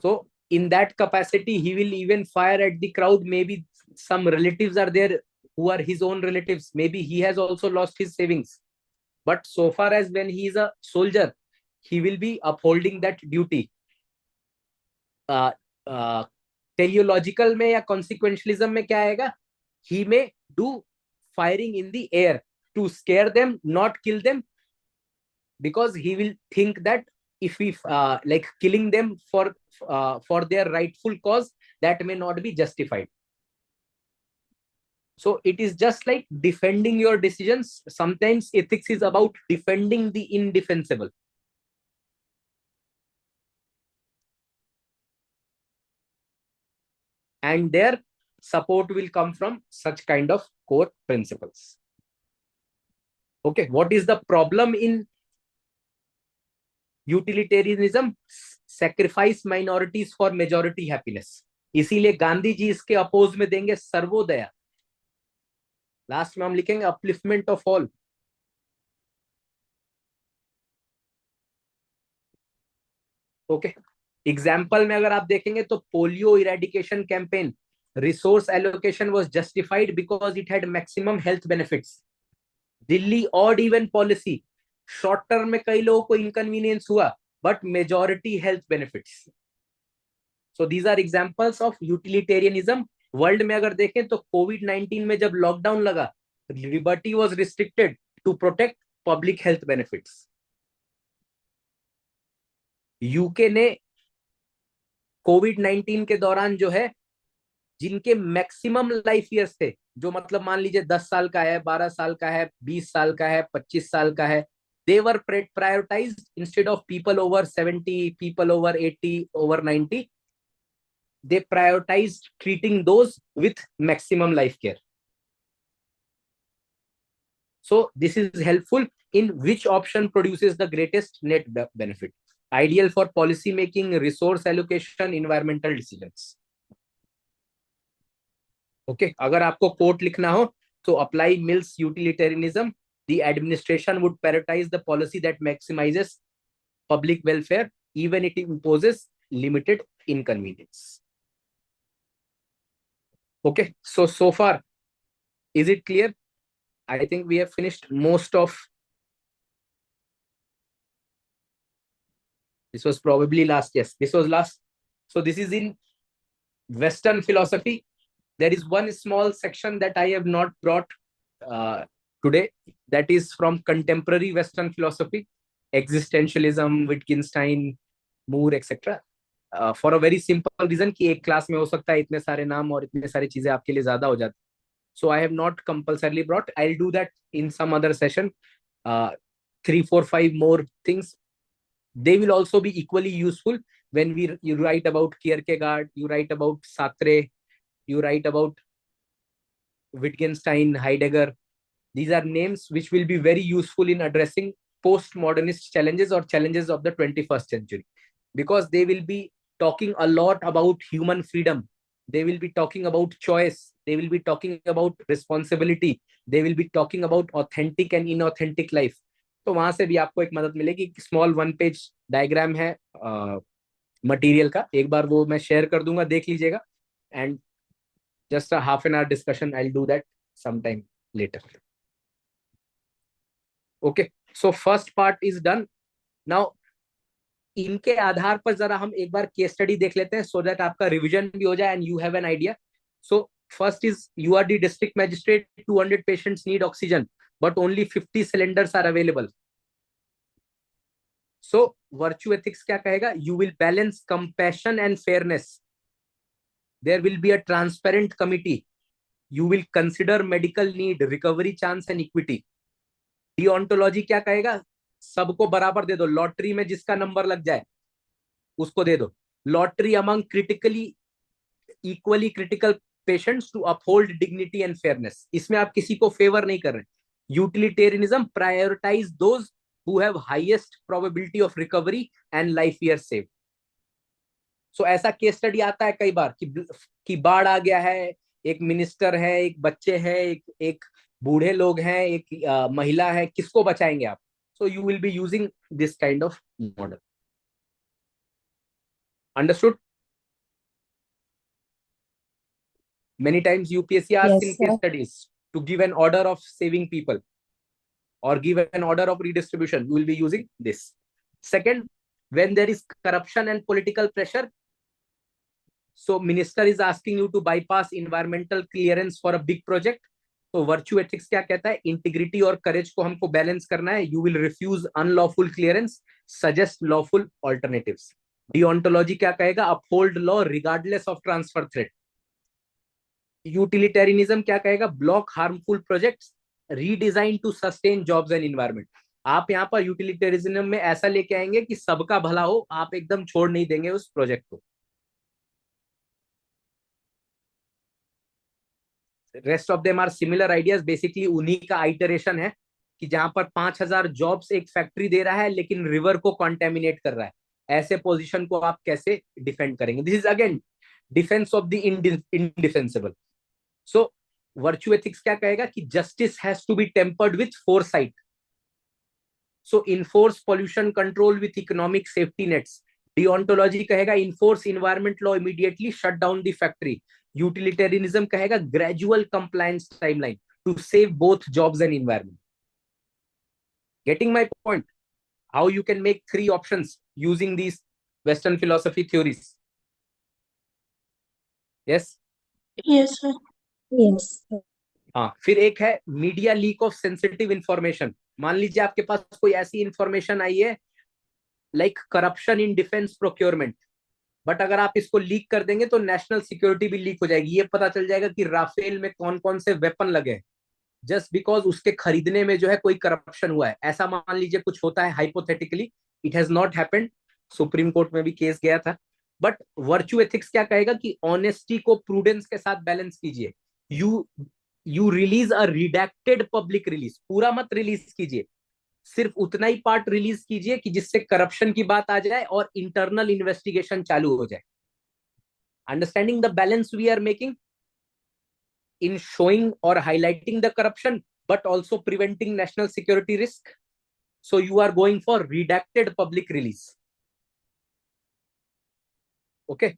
So in that capacity he will even fire at the crowd. Maybe some relatives are there who are his own relatives, maybe he has also lost his savings, but so far as when he is a soldier he will be upholding that duty. Teleological में या consequentialism में क्या आएगा? he may do firing in the air to scare them, not kill them, because he will think that if we like killing them for their rightful cause, that may not be justified. So it is just like defending your decisions. Sometimes ethics is about defending the indefensible. And their support will come from such kind of core principles. Okay, what is the problem in utilitarianism? Sacrifice minorities for majority happiness. इसीलिए गांधी जी इसके oppose में देंगे सर्वोदया. Last में हम लिखेंगे upliftment of all. Okay, example में अगर आप देखेंगे तो polio eradication campaign, resource allocation was justified because it had maximum health benefits. Delhi odd even policy, short term में कई लोगों को इनकन्वीनियंस हुआ but majority health benefits. So these are examples of utilitarianism. World में अगर देखें तो कोविड-19 में जब लॉकडाउन लगा, liberty was restricted to protect public health benefits. UK ने कोविड-19 के दौरान जो है, जिनके मैक्सिमम लाइफ ईयर्स थे, जो मतलब मान लीजिए 10 साल का है, 12 साल का है, 20 साल का है, 25 साल का है, they were prioritized instead of people over 70, people over 80, over 90. They prioritized treating those with maximum life care. So this is helpful in which option produces the greatest net benefit. Ideal for policy making, resource allocation, environmental decisions. Okay, अगर आपको coat लिखना हो तो apply mills utilitarianism. The administration would prioritize the policy that maximizes public welfare, even if it imposes limited inconvenience. Okay, so far, is it clear? I think we have finished most of. This was probably last. Yes, this was last. So this is in Western philosophy. There is one small section that I have not brought today, that is from contemporary Western philosophy, existentialism, Wittgenstein, Moore, etc. For a very simple reason कि एक class में हो सकता है इतने सारे नाम और इतने सारी चीजें आपके लिए ज्यादा हो जाती. So I have not compulsorily brought. I'll do that in some other session. 3, 4, 5 more things. They will also be equally useful when you write about Kierkegaard, you write about Sartre, you write about Wittgenstein, Heidegger. These are names which will be very useful in addressing postmodernist challenges or challenges of the 21st century, because they will be talking a lot about human freedom. They will be talking about choice. They will be talking about responsibility. They will be talking about authentic and inauthentic life. तो वहां से भी आपको एक मदद मिलेगी. Small 1 page diagram है material का, एक बार वो मैं शेयर कर दूंगा, देख लीजिएगा. And just a half an hour discussion, I'll do that sometime later. Okay, so first part is done. Now इनके आधार पर जरा हम एक बार केस स्टडी देख लेते हैं, सो दैट आपका रिवीजन भी हो जाए and you have an idea. So first is, you are the district magistrate, 200 patients need oxygen but only 50 cylinders are available. So virtue ethics क्या कहेगा? You will balance compassion and fairness. There will be a transparent committee. You will consider medical need, recovery chance and equity. Deontology क्या कहेगा? सबको बराबर दे दो, lottery में जिसका number लग जाए उसको दे दो. Lottery among critically equally critical patients to uphold dignity and fairness. इसमें आप किसी को फेवर नहीं कर रहे. Utilitarianism, prioritise those who have highest probability of recovery and life year save. So ऐसा केस स्टडी आता है कई बार कि बाढ़ आ गया है, एक मिनिस्टर है, एक बच्चे हैं, एक बूढ़े लोग हैं, एक महिला है, किसको बचाएंगे आप? So you will be using this kind of model. Understood? Many times UPSC asks Yes, in case sir. studies to give an order of saving people or give an order of redistribution. You will be using this. Second, when there is corruption and political pressure, so minister is asking you to bypass environmental clearance for a big project. तो virtue ethics क्या कहता है? Integrity और करेज को हमको balance करना है. You will refuse unlawful clearance, suggest lawful alternatives. Deontology क्या कहेगा? Uphold law regardless of transfer threat. Utilitarianism क्या कहेगा? Block harmful projects, redesign to sustain jobs and environment. आप यहाँ पर यूटिलिटेरियनिज्म में ऐसा लेके आएंगे कि सबका भला हो, आप एकदम छोड़ नहीं देंगे उस प्रोजेक्ट को. Rest of them are similar ideas. Basically उन्हीं का आइटरेशन है कि जहां पर 5000 जॉब्स एक फैक्ट्री दे रहा है लेकिन रिवर को कॉन्टेमिनेट कर रहा है. ऐसे पोजीशन को आप कैसे डिफेंड करेंगे? This is again defence of the indefensible. So virtue ethics क्या कहेगा? कि justice has to be tempered with foresight. So enforce pollution control with economic safety nets. Deontology कहेगा enforce environment law immediately, shut down the factory. Utilitarianism कहेगा gradual compliance timeline to save both jobs and environment. Getting my point? How you can make 3 options using these western philosophy theories. Yes? Yes, sir. Yes, sir. हाँ, फिर एक है media leak of sensitive information. मान लीजिए आपके पास कोई ऐसी information आई है like corruption in defence procurement, but अगर आप इसको लीक कर देंगे तो नेशनल सिक्योरिटी भी लीक हो जाएगी. ये पता चल जाएगा कि राफेल में कौन कौन से वेपन लगे हैं, जस्ट बिकॉज उसके खरीदने में जो है कोई करप्शन हुआ है. ऐसा मान लीजिए कुछ होता है hypothetically. It has not happened. Supreme court में भी केस गया था. बट वर्च्यू एथिक्स क्या कहेगा? कि ऑनेस्टी को प्रूडेंस के साथ बैलेंस कीजिए. You release a redacted public release. पूरा मत रिलीज कीजिए, सिर्फ उतना ही पार्ट रिलीज कीजिए कि जिससे करप्शन की बात आ जाए और इंटरनल इन्वेस्टिगेशन चालू हो जाए. Understanding the balance we are making in showing or highlighting the corruption but also preventing national security risk. So you are going for redacted public release. Okay.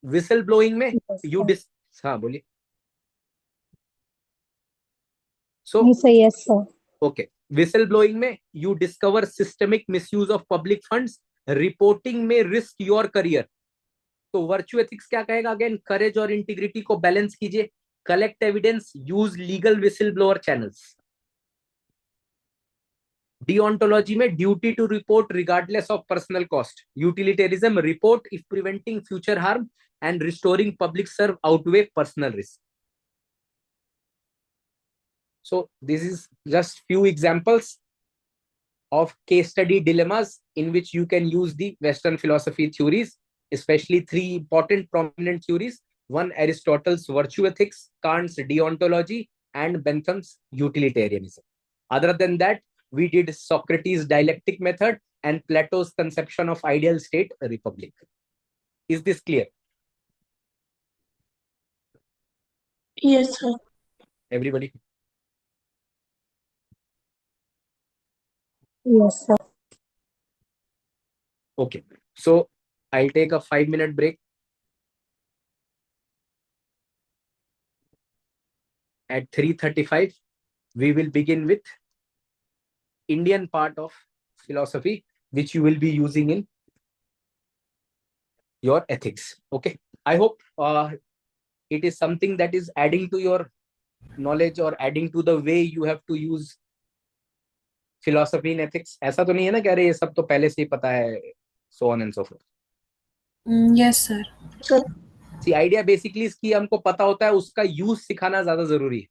Whistle blowing में Yes, you sir. हाँ बोलिए. So You say yes, sir. okay, whistle blowing में you discover systemic misuse of public funds, reporting may risk your career. तो virtue ethics क्या कहेगा? Again courage और integrity को balance कीजिए. Collect evidence, use legal whistle blower channels. Deontology में duty to report regardless of personal cost. Utilitarianism, report if preventing future harm and restoring public serve outweigh personal risk. So this is just few examples of case study dilemmas in which you can use the Western philosophy theories, especially 3 important prominent theories. One, Aristotle's virtue ethics, Kant's deontology, and Bentham's utilitarianism. Other than that, we did Socrates' dialectic method and Plato's conception of ideal state republic. Is this clear? Yes, sir. Everybody? Yes, sir. Okay. So I'll take a 5-minute break. at 3:35, we will begin with Indian part of philosophy, which you will be using in your ethics. Okay. I hope it is something that is adding to your knowledge or adding to the way you have to use philosophy in ethics. ऐसा तो नहीं है ना, कह रहे ये सब तो पहले से ही पता है, so on and so forth. Yes, sir. So, C idea basically इसकी हमको पता होता है, उसका यूज सिखाना ज्यादा जरूरी है.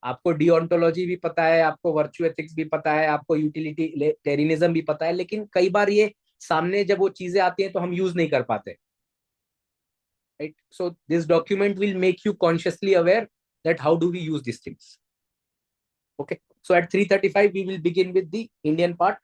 आपको डिओन्टोलॉजी भी पता है, आपको वर्चू एथिक्स भी पता है, आपको यूटिलिटेरियनिज्म भी पता है, लेकिन कई बार ये सामने जब वो चीजें आती हैं तो हम यूज नहीं कर पाते. Right. So this document will make you consciously aware that how do we use this things. Okay. So at 3:35 we will begin with the Indian part.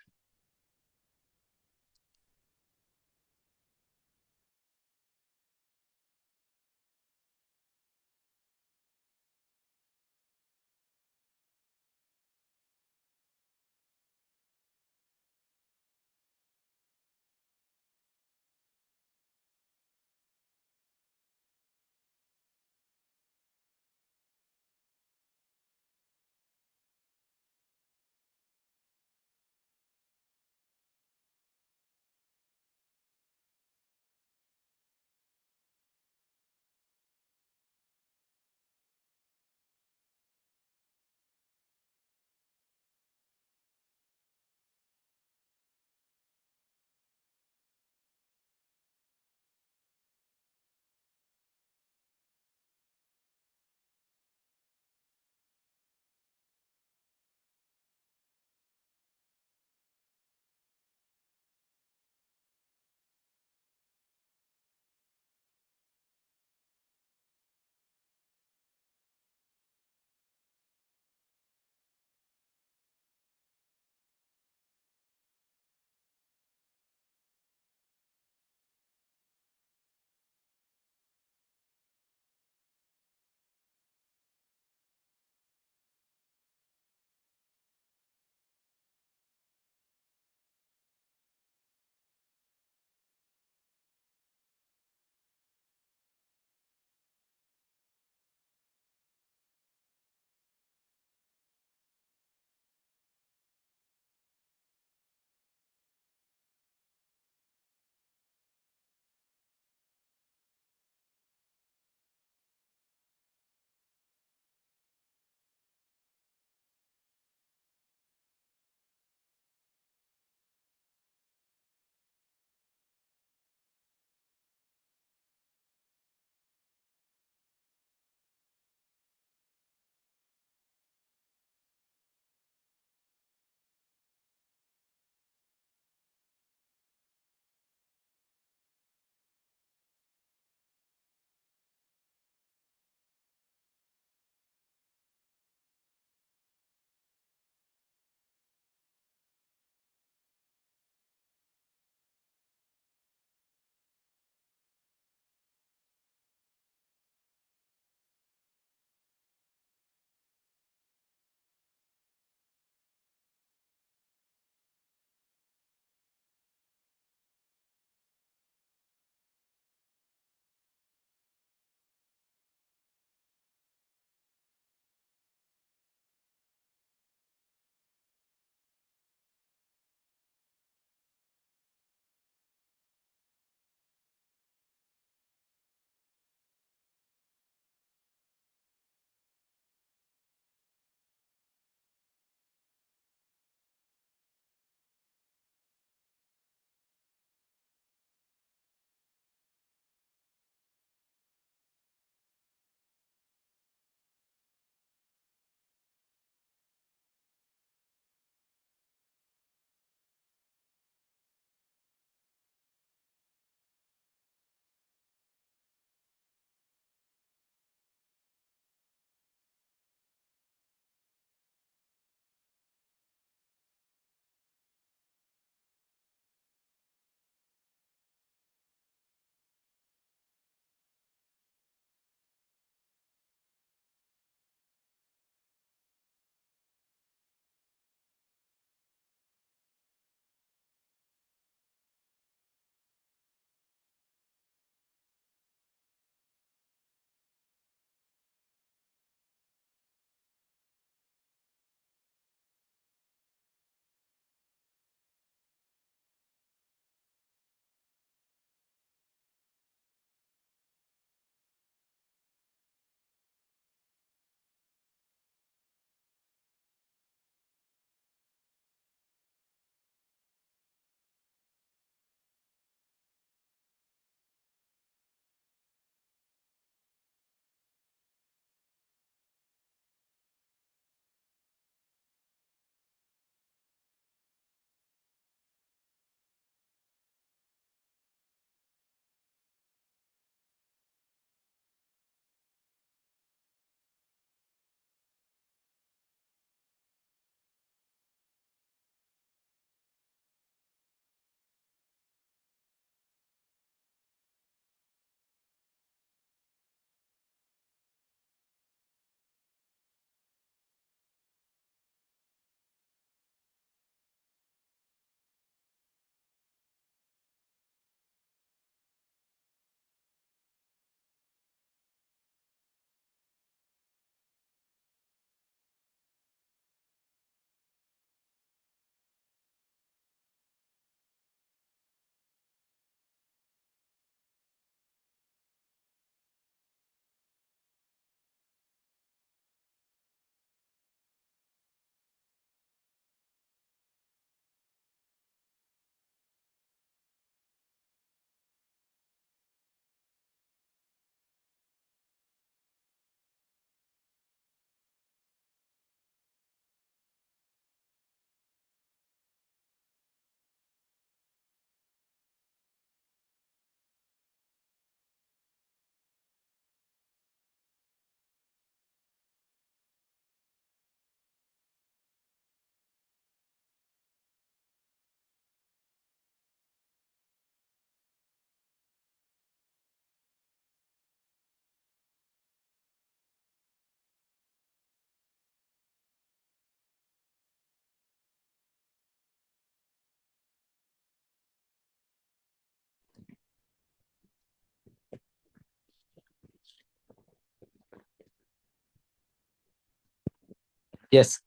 Yes.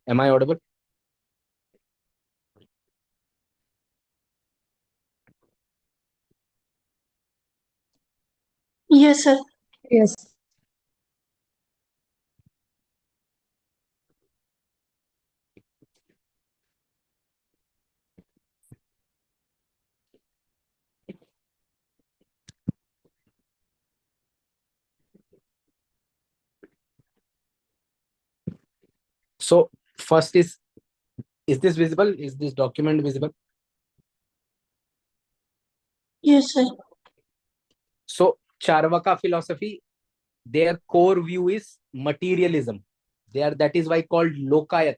Am I audible? Yes, sir. Yes. So first is this visible? Is this document visible? Yes, sir. So Charvaka philosophy, their core view is materialism. That is why called Lokayat.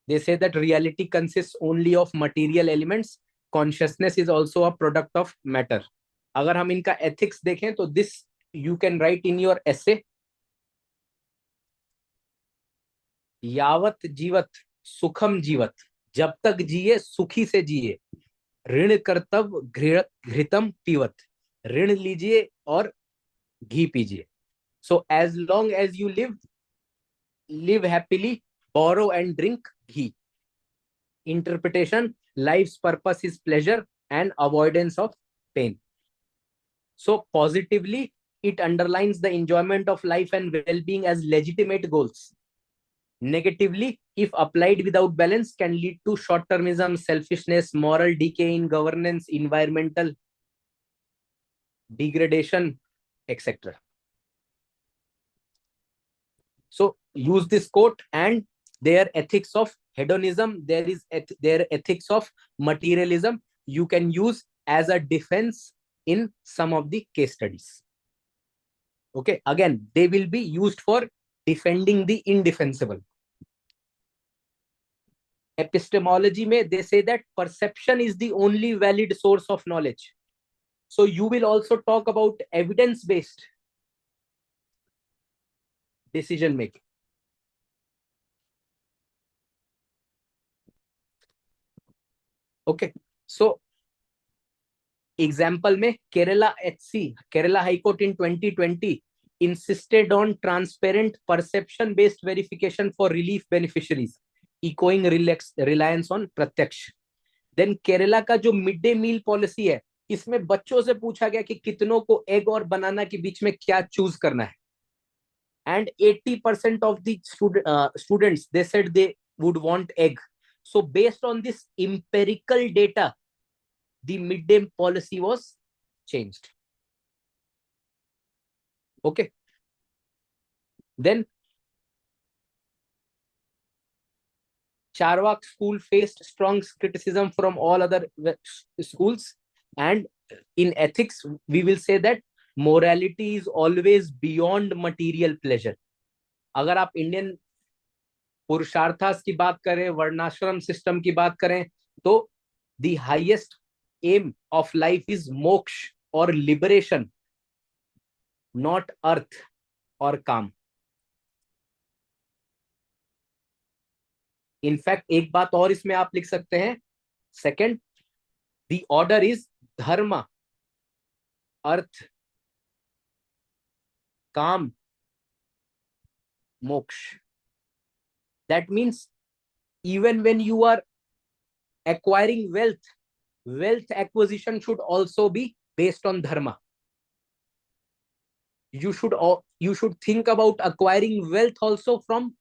They say that reality consists only of material elements. Consciousness is also a product of matter. अगर हम इनका ethics देखें तो this you can write in your essay. यावत जीवत सुखम जीवत, जब तक जिए सुखी से जिए, ऋण कर्तव्य घृतम पीवत, ऋण लीजिए और घी पीजिए. So as long as you live happily, borrow and drink ghee. Interpretation: life's purpose is pleasure and avoidance of pain. So positively, it underlines the enjoyment of life and well-being as legitimate goals. Negatively, if applied without balance, can lead to short-termism, selfishness, moral decay in governance, environmental degradation, etc. So use this quote and their ethics of hedonism, their ethics of materialism, you can use as a defense in some of the case studies. Okay, again, they will be used for defending the indefensible. Epistemology may they say that perception is the only valid source of knowledge. So you will also talk about evidence-based decision making. Okay, so example में Kerala HC, Kerala High Court in 2020 insisted on transparent perception based verification for relief beneficiaries, echoing reliance on प्रत्यक्ष. Then Kerala का जो mid day meal policy है, इसमें बच्चों से पूछा गया कि कितनों को एग और बनाना के बीच में क्या चूज करना है, and 80% of the students they said they would want egg. So based on this empirical data, the midday policy was changed. Okay. Then Charvak school faced strong criticism from all other schools, and in ethics we will say that morality is always beyond material pleasure. अगर आप Indian पुरुषार्थास की बात करें, वर्णाश्रम system की बात करें, तो the highest aim of life is moksha or liberation, not earth or काम. इनफैक्ट एक बात और इसमें आप लिख सकते हैं, सेकंड, द ऑर्डर इज धर्म, artha, kama, moksha. That means even when you are acquiring wealth acquisition should also be based on dharma. You should think about acquiring wealth also from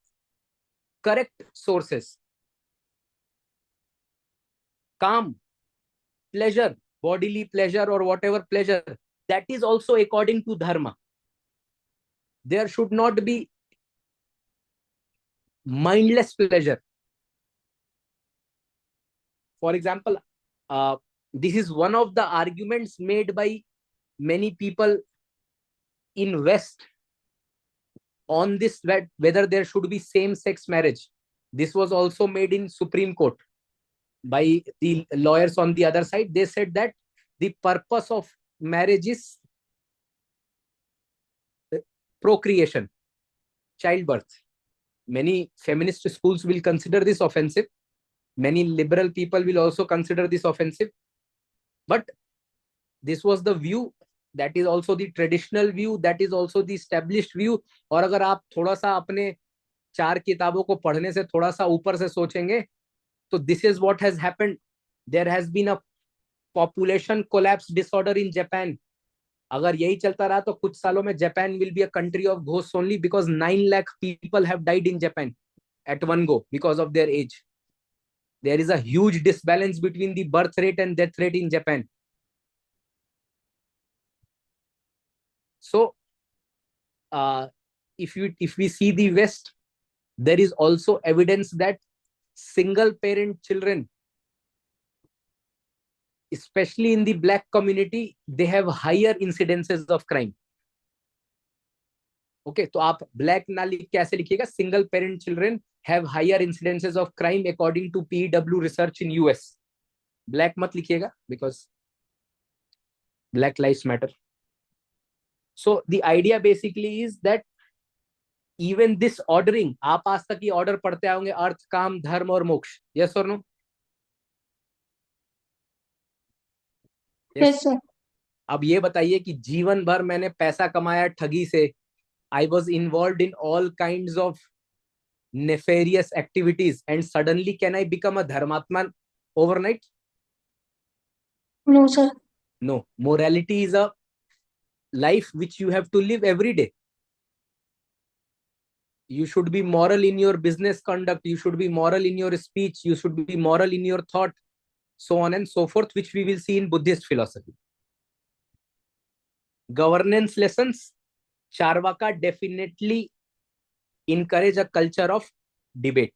correct sources. Calm, pleasure, bodily pleasure or whatever pleasure, that is also according to dharma. There should not be mindless pleasure. For example, this is one of the arguments made by many people in West on this, whether there should be same-sex marriage. This was also made in Supreme Court by the lawyers on the other side. They said that the purpose of marriage is procreation, childbirth. Many feminist schools will consider this offensive. Many liberal people will also consider this offensive. But this was the view, that is also the traditional view, that is also the established view. और अगर आप थोड़ा सा अपने 4 किताबों को पढ़ने से थोड़ा सा ऊपर से सोचेंगे तो this is what has happened. There has been a population collapse disorder in Japan. अगर यही चलता रहा तो कुछ सालों में Japan will be a country of ghost only because 9 lakh people have died in Japan at one go because of their age. There is a huge disbalance between the birth rate and death rate in Japan. So, if we see the West, there is also evidence that single parent children, especially in the black community, they have higher incidences of crime. Okay, तो आप black ना लिख के ऐसे लिखिएगा, single parent children have higher incidences of crime according to PEW research in US. Black मत लिखिएगा because Black lives matter. So the idea basically is that even this ordering, आप आज तक ये ऑर्डर पढ़ते आओगे, अर्थ, काम, धर्म और मोक्ष. Yes or no? Yes, sir. अब ये बताइए कि जीवन भर मैंने पैसा कमाया ठगी से. I was involved in all kinds of nefarious activities and suddenly can I become a dharmatman overnight? No, sir. No. Morality is a life which you have to live every day. You should be moral in your business conduct. You should be moral in your speech. You should be moral in your thought, so on and so forth, which we will see in Buddhist philosophy. Governance lessons. Charvaka definitely encourage a culture of debate.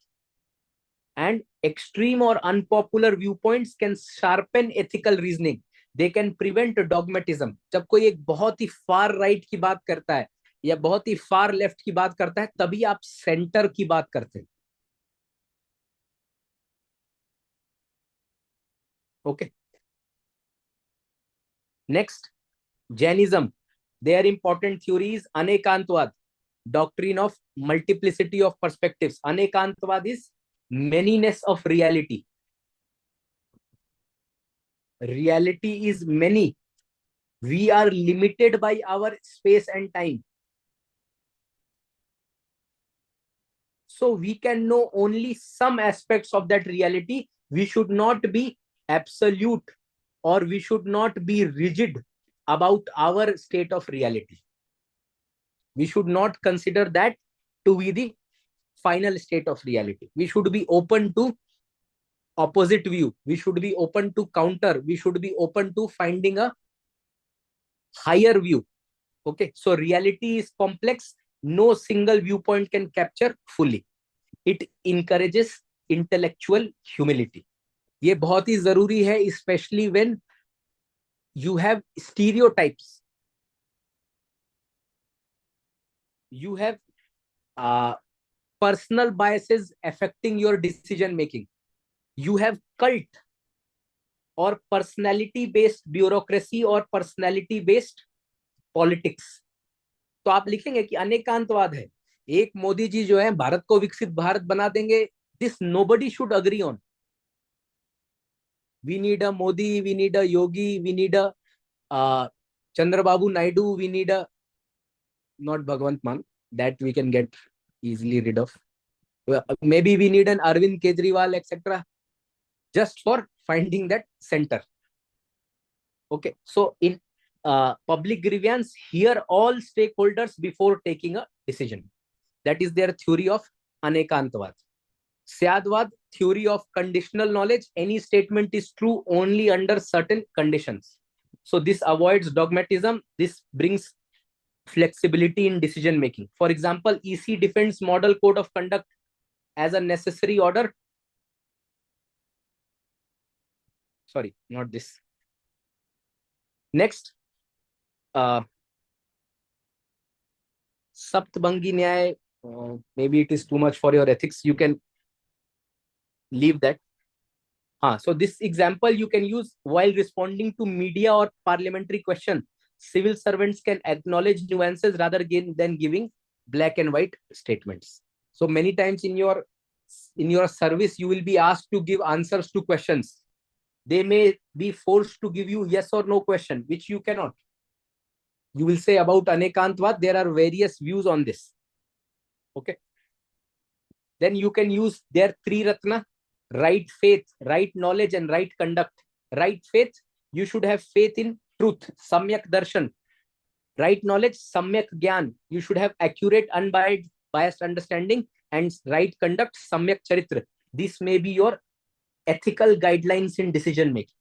And extreme or unpopular viewpoints can sharpen ethical reasoning. They can prevent dogmatism. जब कोई एक बहुत ही far right की बात करता है या बहुत ही far left की बात करता है, तभी आप center की बात करते हैं. Okay. Next, Jainism. Their important theory is Anekantvad, doctrine of multiplicity of perspectives. Anekantvad is manyness of reality. Reality is many. We are limited by our space and time. So we can know only some aspects of that reality. We should not be absolute or we should not be rigid about our state of reality. We should not consider that to be the final state of reality. We should be open to opposite view. We should be open to counter. We should be open to finding a higher view. Okay, so reality is complex. No single viewpoint can capture fully. It encourages intellectual humility. ये बहुत ही जरूरी है, especially when you have stereotypes. You have personal biases affecting your decision making. You have cult or personality based bureaucracy or personality based politics. तो आप लिखेंगे कि अनेकांतवाद है. एक मोदी जी जो है भारत को विकसित भारत बना देंगे. This nobody should agree on. We need a Modi, we need a Yogi, we need a Chandrababu Naidu, we need a not Bhagwant Mann, that we can get easily rid of. Maybe we need an Arvind Kejriwal, etc. just for finding that center. Okay, so in public grievance, hear all stakeholders before taking a decision. That is their theory of Anekantavad. Syadvad, theory of conditional knowledge. Any statement is true only under certain conditions. So this avoids dogmatism. This brings flexibility in decision making. For example, EC defends model code of conduct as a necessary order. Sorry, not this. Next, Saptbangi Nyay, maybe it is too much for your ethics. You can leave that. So this example you can use while responding to media or parliamentary question. Civil servants can acknowledge nuances rather than giving black and white statements. So many times in your service, you will be asked to give answers to questions. They may be forced to give you yes or no question, which you cannot. You will say about Anekantvad, there are various views on this. Okay. then you can use their three ratna: right faith, right knowledge, and right conduct. Right faith, you should have faith in truth, samyak darshan. Right knowledge, samyak gyan, you should have accurate, unbiased understanding. And right conduct, samyak charitra. This may be your ethical guidelines in decision making.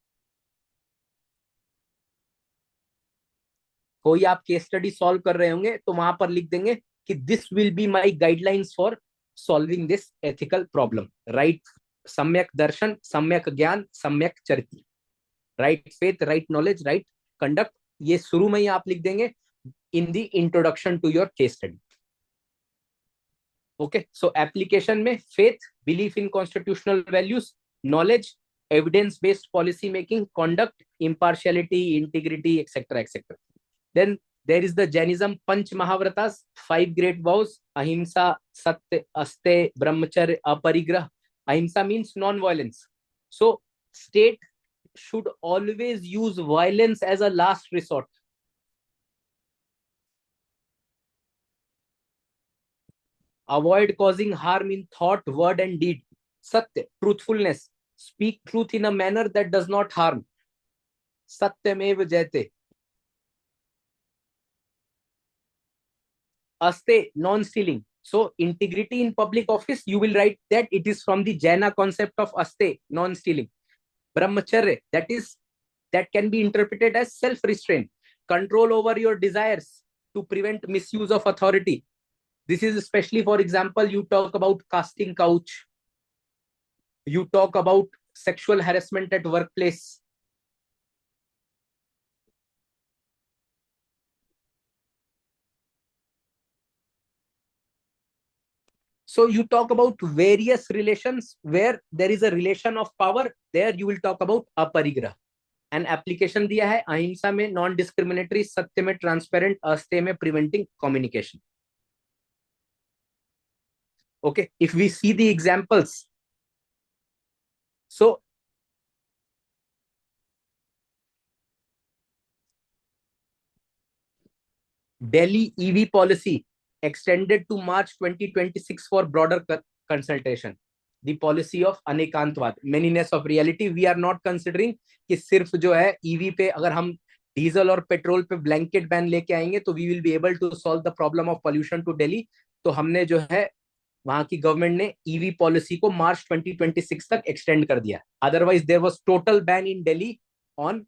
कोई आप case study solve कर रहे होंगे तो वहां पर लिख देंगे कि this will be my guidelines for solving this ethical problem. Right सम्यक दर्शन, सम्यक ज्ञान, सम्यक चरित्र. Right faith, right knowledge, right conduct, ये शुरू में ही आप लिख देंगे in the introduction to your case study. Okay, so application में faith, belief in constitutional values, knowledge, evidence based policy making, conduct, impartiality, integrity, etc., etc. Then there is the Jainism Panch Mahavratas, 5 great vows: Ahimsa, Satya, Aste, Brahmacharya, Aparigrah. Ahimsa means non-violence. So state should always use violence as a last resort. Avoid causing harm in thought, word, and deed. Satya, truthfulness. Speak truth in a manner that does not harm. Satyameva Jayate. Aste, non-stealing. So integrity in public office, you will write that it is from the Jaina concept of aste, non-stealing. Brahmacharya, that can be interpreted as self-restraint, control over your desires to prevent misuse of authority. This is especially, for example, you talk about casting couch, you talk about sexual harassment at workplace. So you talk about various relations where there is a relation of power. There you will talk about aparigrah. And application दिया है अहिंसा में non discriminatory, सत्य में transparent, अस्ते में preventing communication. Okay, if we see the examples, so Delhi EV policy extended to March 2026 for broader consultation. The policy of Anekantavada, manyness of reality. We are not considering कि सिर्फ जो है EV पे अगर हम diesel और petrol पे blanket ban लेके आएंगे तो we will be able to solve the problem of pollution to Delhi. तो हमने जो है वहां की गवर्नमेंट ने ईवी पॉलिसी को मार्च 2026 तक एक्सटेंड कर दिया. Otherwise there was total ban in Delhi on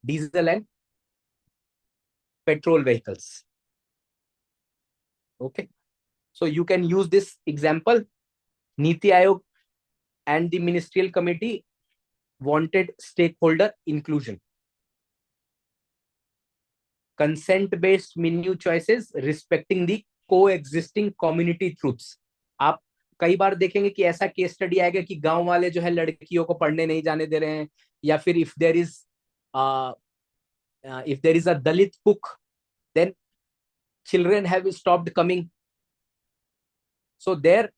diesel and petrol vehicles. Okay, so you can use this example. Niti Aayog and the ministerial committee wanted stakeholder inclusion. Consent based menu choices respecting the coexisting community truths. आप कई बार देखेंगे कि ऐसा case study आएगा कि गांव वाले जो है लड़कियों को पढ़ने नहीं जाने दे रहे हैं, या फिर if there is a Dalit cook, then children have stopped coming. So there,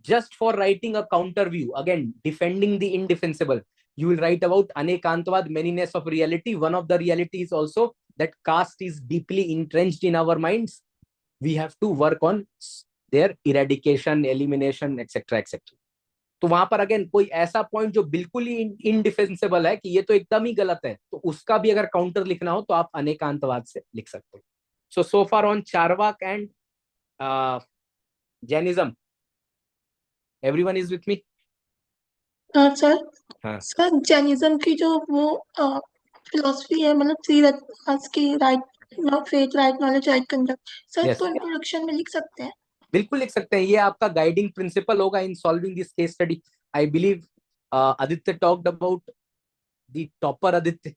just for writing a counter view, again defending the indefensible, you will write about anekantvad, manyness of reality. One of the realities also that caste is deeply entrenched in our minds. We have to work on their eradication, elimination, etc., etc. तो वहां पर again कोई ऐसा point जो बिल्कुल ही इनडिफेंसिबल है कि ये तो एकदम ही गलत है, तो उसका भी अगर काउंटर लिखना हो तो आप अनेकांतवाद से लिख सकते हो. So far on Charvak and Jainism, everyone is with me? Sir हाँ. सर जैनिज्म की जो वो फिलोसफी है, मतलब थ्री रत्नास की, right faith, right knowledge, right conduct, sir Yes. इसको इंट्रोडक्शन में लिख सकते हैं? बिल्कुल लिख सकते हैं. ये आपका गाइडिंग प्रिंसिपल होगा in solving this case study. I believe Aditya talked about the topper Aditya.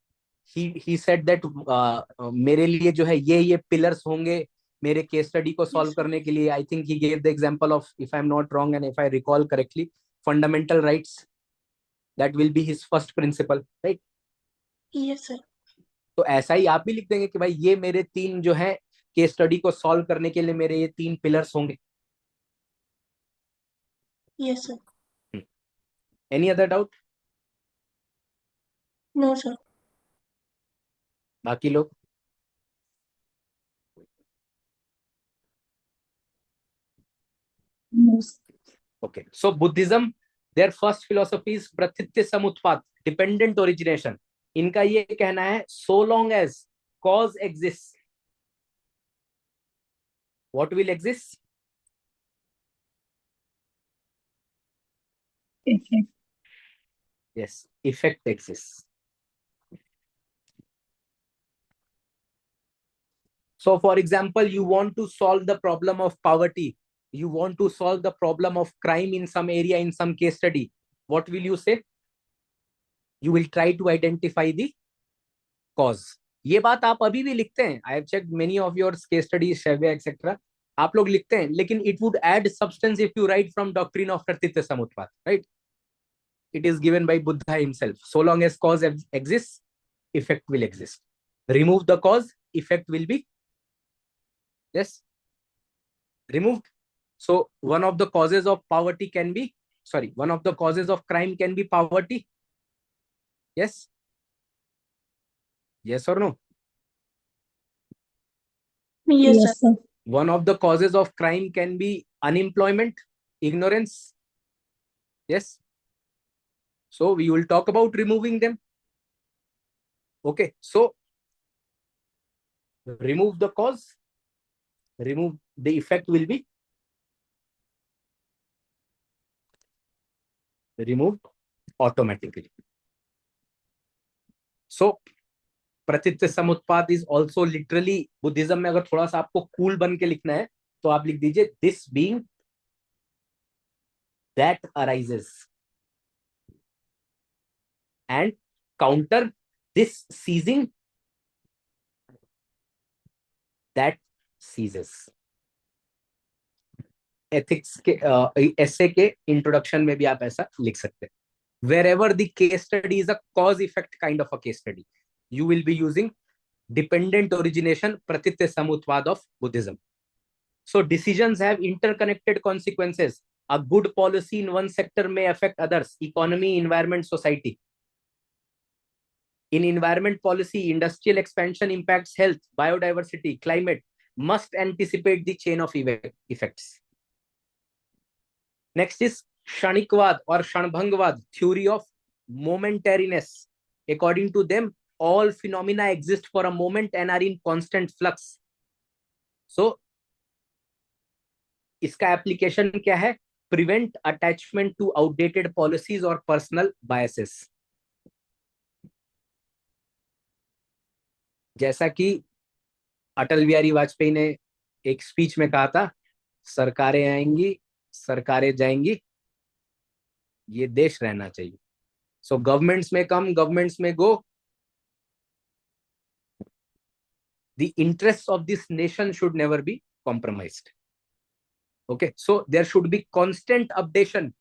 he said that मेरे लिए जो है ये पिलर्स होंगे मेरे केस स्टडी को सॉल्व करने के लिए. I think he gave the example of, if I am not wrong and if I recall correctly, fundamental rights. That will be his first principle, right? Yes sir. तो ऐसा ही आप भी लिख देंगे कि भाई ये मेरे तीन जो है केस स्टडी को सॉल्व करने के लिए मेरे ये तीन पिलर्स होंगे. Yes sir. Any other doubt? No sir. बाकी लोग? No, sir. Okay, so Buddhism, their first philosophy is Pratitya Samutpat, dependent origination. इनका ये कहना है, so long as cause exists, what will exist? Effect. Yes, effect exists. So, for example, you want to solve the problem of poverty, you want to solve the problem of crime in some area, in some case study. What will you say? You will try to identify the cause. ये बात आप अभी भी लिखते हैं. I have checked many of your case studies, Shravya, etc. आप लोग लिखते हैं, लेकिन it would add substance if you write from doctrine of Pratitya Samutpat, right? It is given by Buddha himself. So long as cause exists, effect will exist. Remove the cause, effect will be, yes, removed. So one of the causes of poverty can be, sorry, one of the causes of crime can be poverty. Yes? Yes or no? Yes, Yes, sir. One of the causes of crime can be unemployment, ignorance. Yes? So we will talk about removing them. Okay, so remove the cause, remove the effect will be removed automatically. So प्रतीत्य समुत्पाद is also literally Buddhism में. अगर थोड़ा सा आपको cool बन के लिखना है तो आप लिख दीजिए this being that arises and counter this ceasing that ceases. Ethics के एसे के इंट्रोडक्शन में भी आप ऐसा लिख सकते हैं. Wherever the case study is a cause effect kind of a case study, you will be using dependent origination pratitya samutvad of Buddhism. So decisions have interconnected consequences. A good policy in one sector may affect others: economy, environment, society. In environment policy, industrial expansion impacts health, biodiversity, climate. Must anticipate the chain of effects. Next is Shanikvad or Shanbhangvad, theory of momentariness. According to them, all phenomena exist for a moment and are in constant flux. So, इसका application क्या है? Prevent attachment to outdated policies or personal biases. जैसा कि अटल बिहारी वाजपेयी ने एक speech में कहा था, सरकारें आएंगी, सरकारें जाएंगी, ये देश रहना चाहिए. So governments may come, governments may go. The interests of this nation should never be compromised. Okay, so there should be constant updation.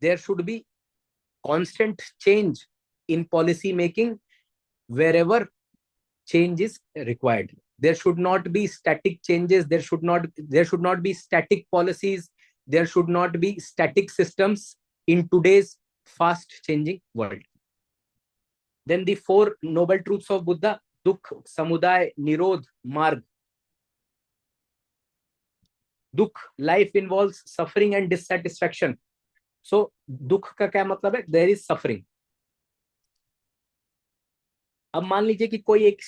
There should be constant change in policy making wherever change is required. There should not be static changes. There should not be static policies. There should not be static systems in today's fast changing world. Then the four noble truths of Buddha: Dukh, Samudaya, Nirodh, Marg. Dukh, life involves suffering and dissatisfaction. So दुख का क्या मतलब है? There is suffering. अब मान लीजिए कि कोई एक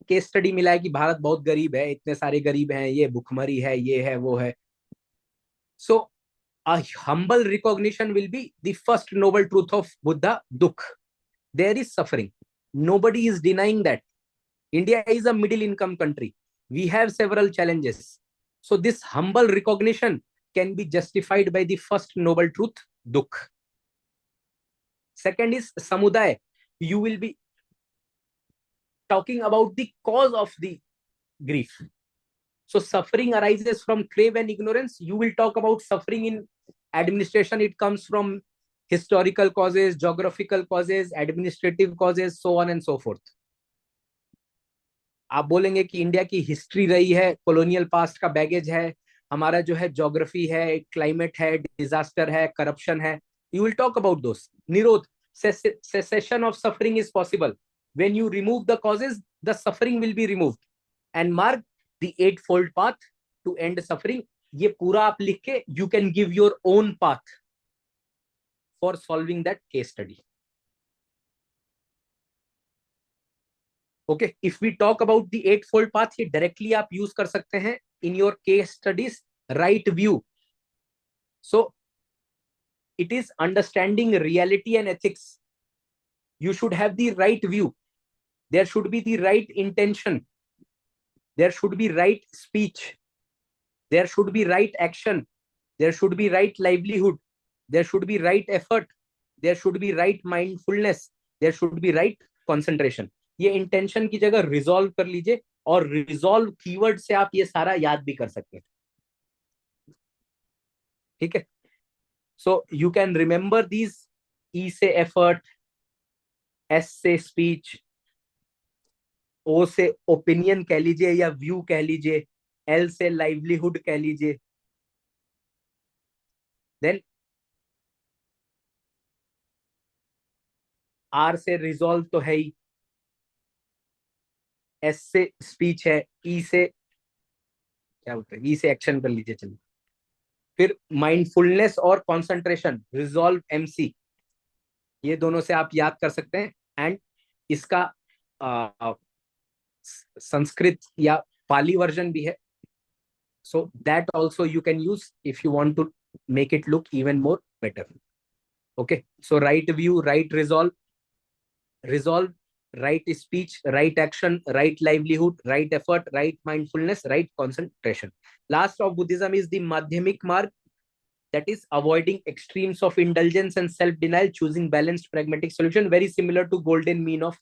केस स्टडी मिला है कि भारत बहुत गरीब है, इतने सारे गरीब हैं, ये भुखमरी है, ये है, वो है. So a humble recognition will be the first noble truth of Buddha, Dukh. There is suffering. Nobody is denying that. India is a middle income country. We have several challenges. So this humble recognition can be justified by the first noble truth, Dukh. Second is Samudaya. You will be talking about the cause of the grief. So suffering arises from crave and ignorance. You will talk about suffering in administration. It comes from historical causes, geographical causes, administrative causes, so on and so forth. आप बोलेंगे कि India की history रही है, colonial past का baggage है, हमारा जो है ज्योग्राफी है, क्लाइमेट है, डिजास्टर है, करप्शन है. You will talk about those. Nirodh, cessation of suffering is possible. When you remove the causes, the suffering will be removed. And Marg, the eightfold path to end suffering. ये पूरा आप लिख के you can give your own path for solving that case study. Okay, if we talk about the eightfold path, ये directly आप use कर सकते हैं in your case studies. Right view. So it is understanding reality and ethics. You should have the right view. There should be the right intention. There should be right speech. There should be right action. There should be right livelihood. There should be right effort. There should be right mindfulness. There should be right concentration. ये intention की जगह resolve कर लीजिए, और resolve keyword से आप ये सारा याद भी कर सकते हैं. ठीक है. So you can remember these. E से एफर्ट, एस से स्पीच, ओ से ओपिनियन कह लीजिए या व्यू कह लीजिए, एल से लाइवलीहुड कह लीजिए. देन आर से रिजॉल्व तो है ही, एस से स्पीच है, ई से क्या बोलते हैं, ई से एक्शन कर लीजिए. चलिए, फिर माइंडफुलनेस और कंसंट्रेशन, रिजॉल्व एमसी, ये दोनों से आप याद कर सकते हैं. एंड इसका संस्कृत या पाली वर्जन भी है. So that also you can use if you want to make it look even more better. Okay, so right view, right resolve, right speech, right action, right livelihood, right effort, right mindfulness, right concentration. Last of Buddhism is the madhyamik marg, that is avoiding extremes of indulgence and self-denial, choosing balanced pragmatic solution, very similar to golden mean of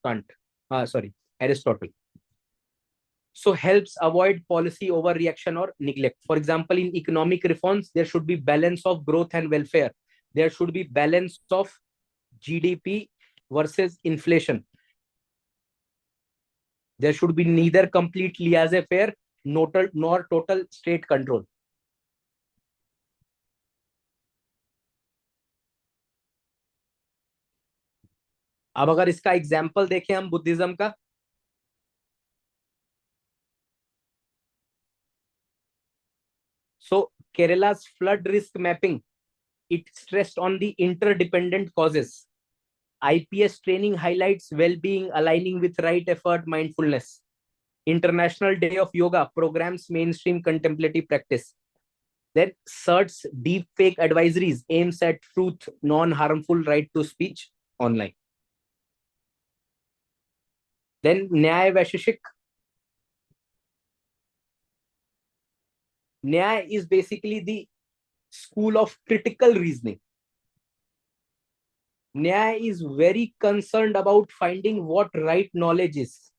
Aristotle. So helps avoid policy overreaction or neglect. For example, in economic reforms, there should be balance of growth and welfare. There should be balance of GDP versus inflation. There should be neither complete laissez-faire nor total state control. अब अगर इसका example देखें हम Buddhism का, so Kerala's flood risk mapping, it stressed on the interdependent causes. IPS training highlights well-being, aligning with right effort, mindfulness. International Day of Yoga programs mainstream contemplative practice. Then CERT's deep fake advisories aims at truth, non-harmful right to speech online. Then Nyaya Vaisheshik. Nyaya is basically the school of critical reasoning. Nyaya is very concerned about finding what right knowledge is.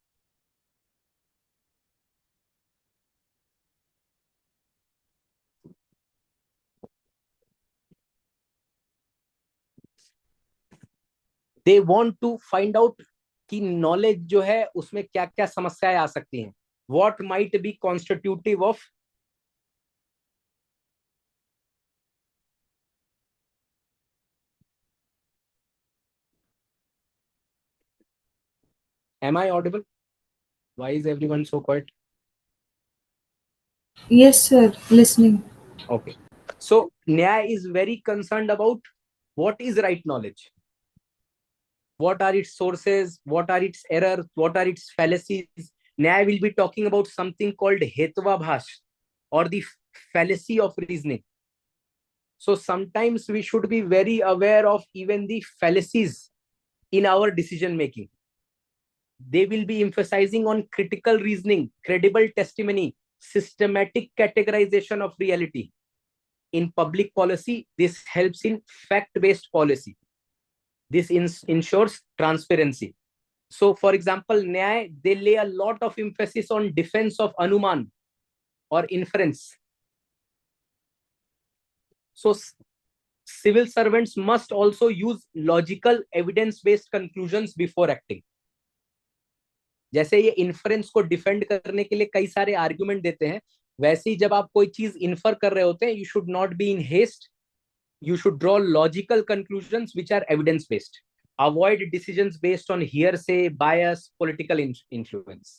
They want to find out कि knowledge जो है उसमें क्या क्या समस्याएं आ सकती हैं. What might be constitutive of Am I audible? Why is everyone so quiet? Yes, sir. Listening. Okay. So Nyaya is very concerned about what is right knowledge. What are its sources? What are its errors? What are its fallacies? Nyaya will be talking about something called Hetavabhash, or the fallacy of reasoning. So sometimes we should be very aware of even the fallacies in our decision making. They will be emphasizing on critical reasoning, credible testimony, systematic categorization of reality. In public policy, this helps in fact-based policy. This ensures transparency. So, for example, Nyaya, they lay a lot of emphasis on defense of Anuman or inference. So, civil servants must also use logical, evidence-based conclusions before acting. जैसे ये inference को defend करने के लिए कई सारे argument देते हैं, वैसे ही जब आप कोई चीज इन्फर कर रहे होते हैं, you should not be in haste. You should draw logical conclusions which are evidence based. Avoid decisions based on hearsay, bias, political influence.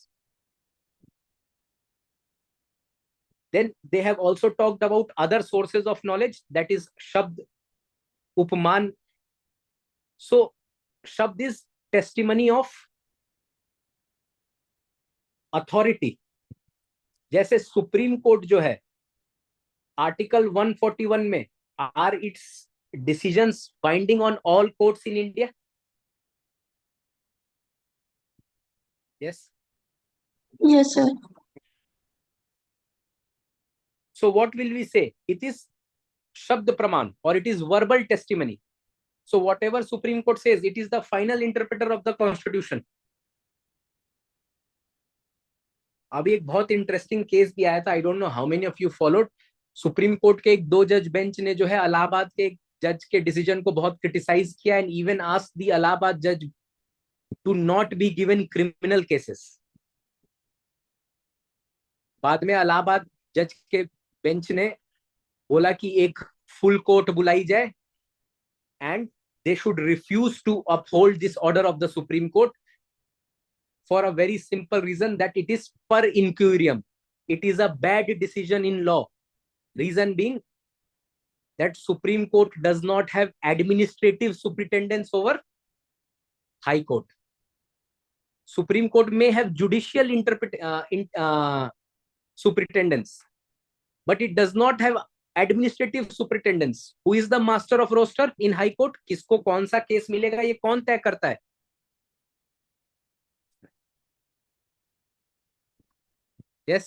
Then they have also talked about other sources of knowledge, that is Shabd, Upman. So Shabd is testimony of authority. जैसे Supreme Court जो है article 141 में, are its decisions binding on all courts in India? Yes. Yes, sir. So what will we say? It is Shabd Praman, or it is verbal testimony. So whatever Supreme Court says, it is the final interpreter of the Constitution. अभी एक बहुत interesting case भी आया था, I don't know how many of you followed. Supreme court के एक 2 जज bench ने जो है इलाहाबाद के एक जज के डिसीजन को बहुत क्रिटिसाइज किया, and even asked the Allahabad जज to not be given criminal cases. बाद में इलाहाबाद जज के बेंच ने बोला कि एक फुल कोर्ट बुलाई जाए, and they should refuse to uphold this order of the Supreme Court for a very simple reason, that it is per inquirium. It is a bad decision in law. Reason being that Supreme Court does not have administrative superintendence over High Court. Supreme Court may have judicial superintendence, but it does not have administrative superintendence. Who is the master of roster in High Court? किसको कौन सा case मिलेगा ये कौन तय करता है? Yes.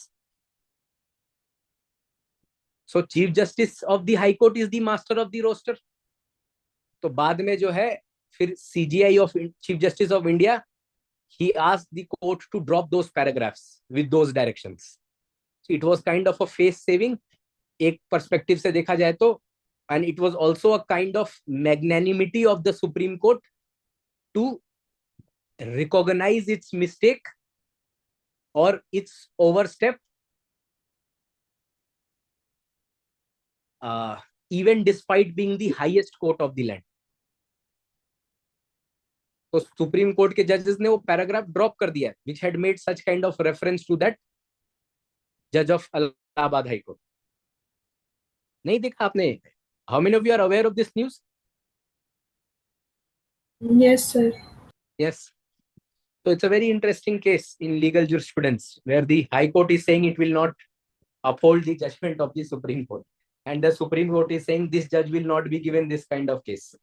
So Chief Justice of the High Court is the master of the roster. तो बाद में जो है फिर CGI of Chief Justice of India, he asked the court to drop those paragraphs with those directions. So it was kind of a face saving, एक perspective से देखा जाए तो, and it was also a kind of magnanimity of the Supreme Court to recognize its mistake or its overstep, even despite being the highest court of the land. तो supreme court के जजेस ने वो paragraph drop कर दिया, which had made such kind of reference to that judge of Allahabad High Court. नहीं देखा आपने? How many of you are aware of this news? Yes, sir. Yes. So it's a very interesting case in legal jurisprudence, where the High Court is saying it will not uphold the judgment of the Supreme Court, and the Supreme Court is saying this judge will not be given this kind of case.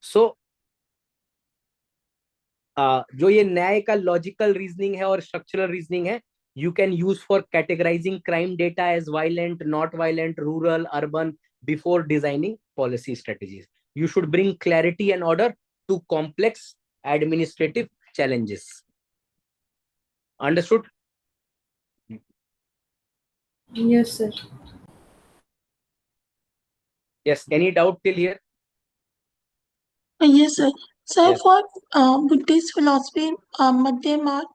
So जो ये न्याय का logical reasoning है और structural reasoning है, you can use for categorizing crime data as violent, not violent, rural, urban, before designing policy strategies. You should bring clarity and order to complex administrative challenges. Understood? Yes, sir. Yes. Any doubt till here? Yes, sir. Sir, Yes. for Buddhist philosophy, Madhya Marg,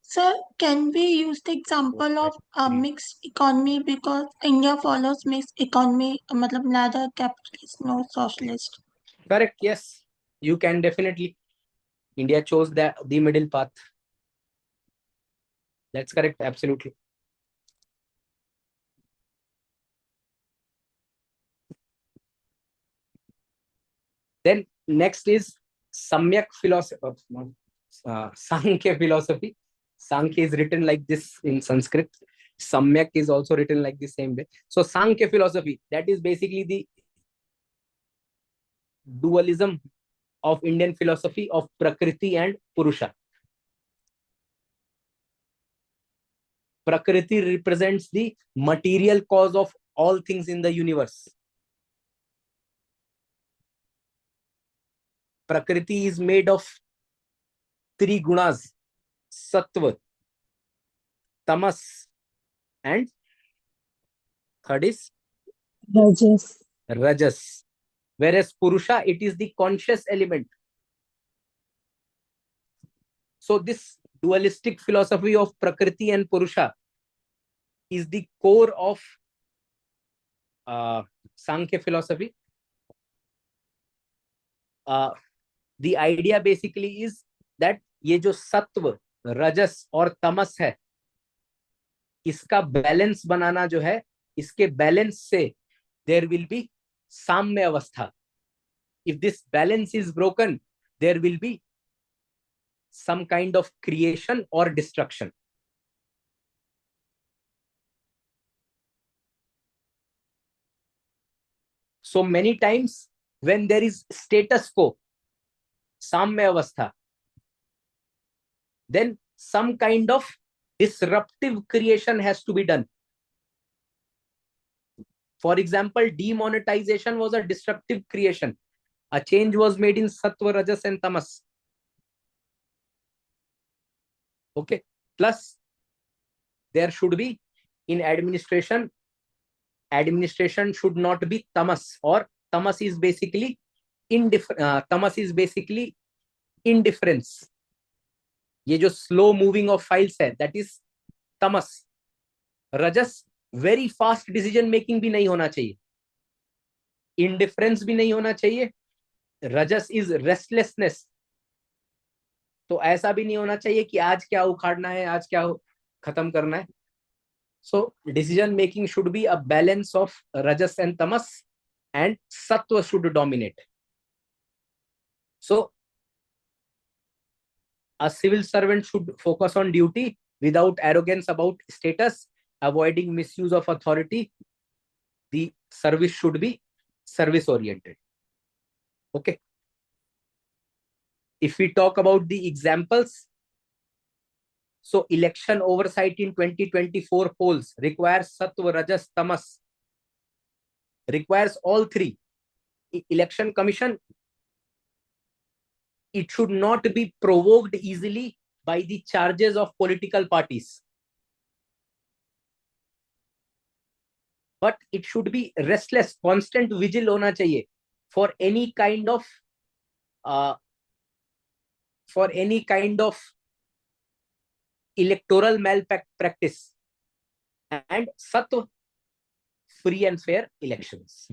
sir, can we use the example of mixed economy, because India follows mixed economy, मतलब neither capitalist nor socialist? Correct. Yes. You can definitely. India chose the middle path. That's correct. Absolutely. Then next is Samyak philosophy. Sankhya philosophy. Sankhya is written like this in Sanskrit. Samyak is also written like the same way. So Sankhya philosophy, that is basically the dualism of Indian philosophy of Prakriti and Purusha. Prakriti represents the material cause of all things in the universe. Prakriti is made of 3 gunas: Sattva, Tamas, and third is Rajas. Rajas. Whereas Purusha, it is the conscious element. So this dualistic philosophy of Prakriti and Purusha is the core of Sankhya philosophy. The idea basically is that ये जो सत्व, रजस और तमस है, इसका balance बनाना जो है, इसके बैलेंस से देयर विल बी साम्य अवस्था. If this balance is broken, there will be some kind of creation or destruction. So many times when there is status quo, samya avastha, then some kind of disruptive creation has to be done. For example, demonetization was a disruptive creation. A change was made in sattva, rajas and tamas. Okay. Plus, there should be in administration should not be tamas, or tamas is basically indifference. ये जो slow moving of files है, that is tamas. रजस very fast decision making भी नहीं होना चाहिए, indifference भी नहीं होना चाहिए. रजस is restlessness. तो ऐसा भी नहीं होना चाहिए कि आज क्या उखाड़ना है, आज क्या खत्म करना है. So decision making should be a balance of rajas and tamas, and sattva should dominate. So a civil servant should focus on duty without arrogance about status, avoiding misuse of authority. The service should be service oriented. Okay. If we talk about the examples, so election oversight in 2024 polls requires sattva, rajas, tamas, requires all three. Election commission, it should not be provoked easily by the charges of political parties, but it should be restless, constant vigil hona chahiye for any kind of electoral malpractice, and sattva, free and fair elections.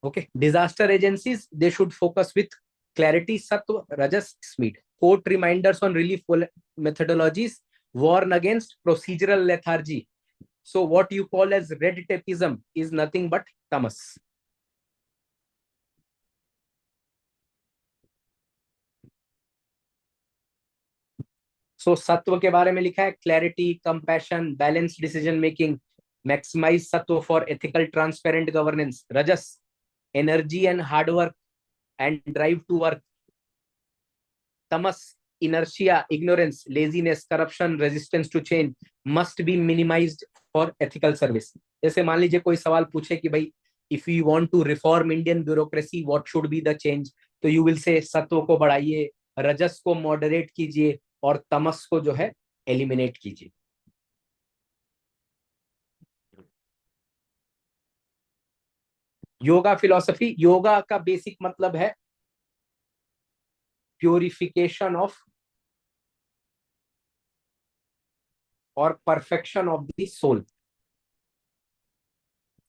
Okay, disaster agencies, they should focus with clarity, sattva, rajas, speed. Court reminders on relief methodologies warn against procedural lethargy. So what you call as red tapeism is nothing but tamas. So sattva के बारे में लिखा है clarity, compassion, balanced decision making, maximize sattva for ethical, transparent governance. Rajas, energy and hard work and drive to work. Tamas, inertia, ignorance, laziness, corruption, resistance to change must be minimized for ethical service. जैसे मान लीजिए कोई सवाल पूछे कि भाई if you want to reform Indian bureaucracy, what should be the change? तो you will say सत्व को बढ़ाइए, रजस को moderate कीजिए और तमस को जो है eliminate कीजिए. योगा फिलॉसफी, योगा का बेसिक मतलब है प्योरिफिकेशन ऑफ और perfection of the soul.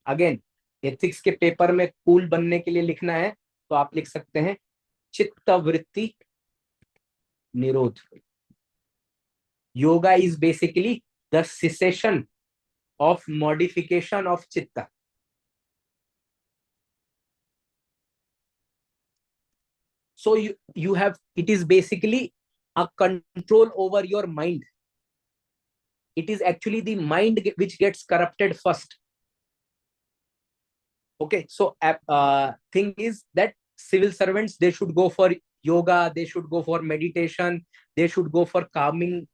Again ethics के पेपर में कूल बनने के लिए लिखना है तो आप लिख सकते हैं चित्त वृत्ति निरोध. Yoga is basically the cessation of modification of चित्त. So you have, it is basically a control over your mind. It is actually the mind which gets corrupted first. Okay, so thing is that civil servants, they should go for yoga, they should go for meditation, they should go for calming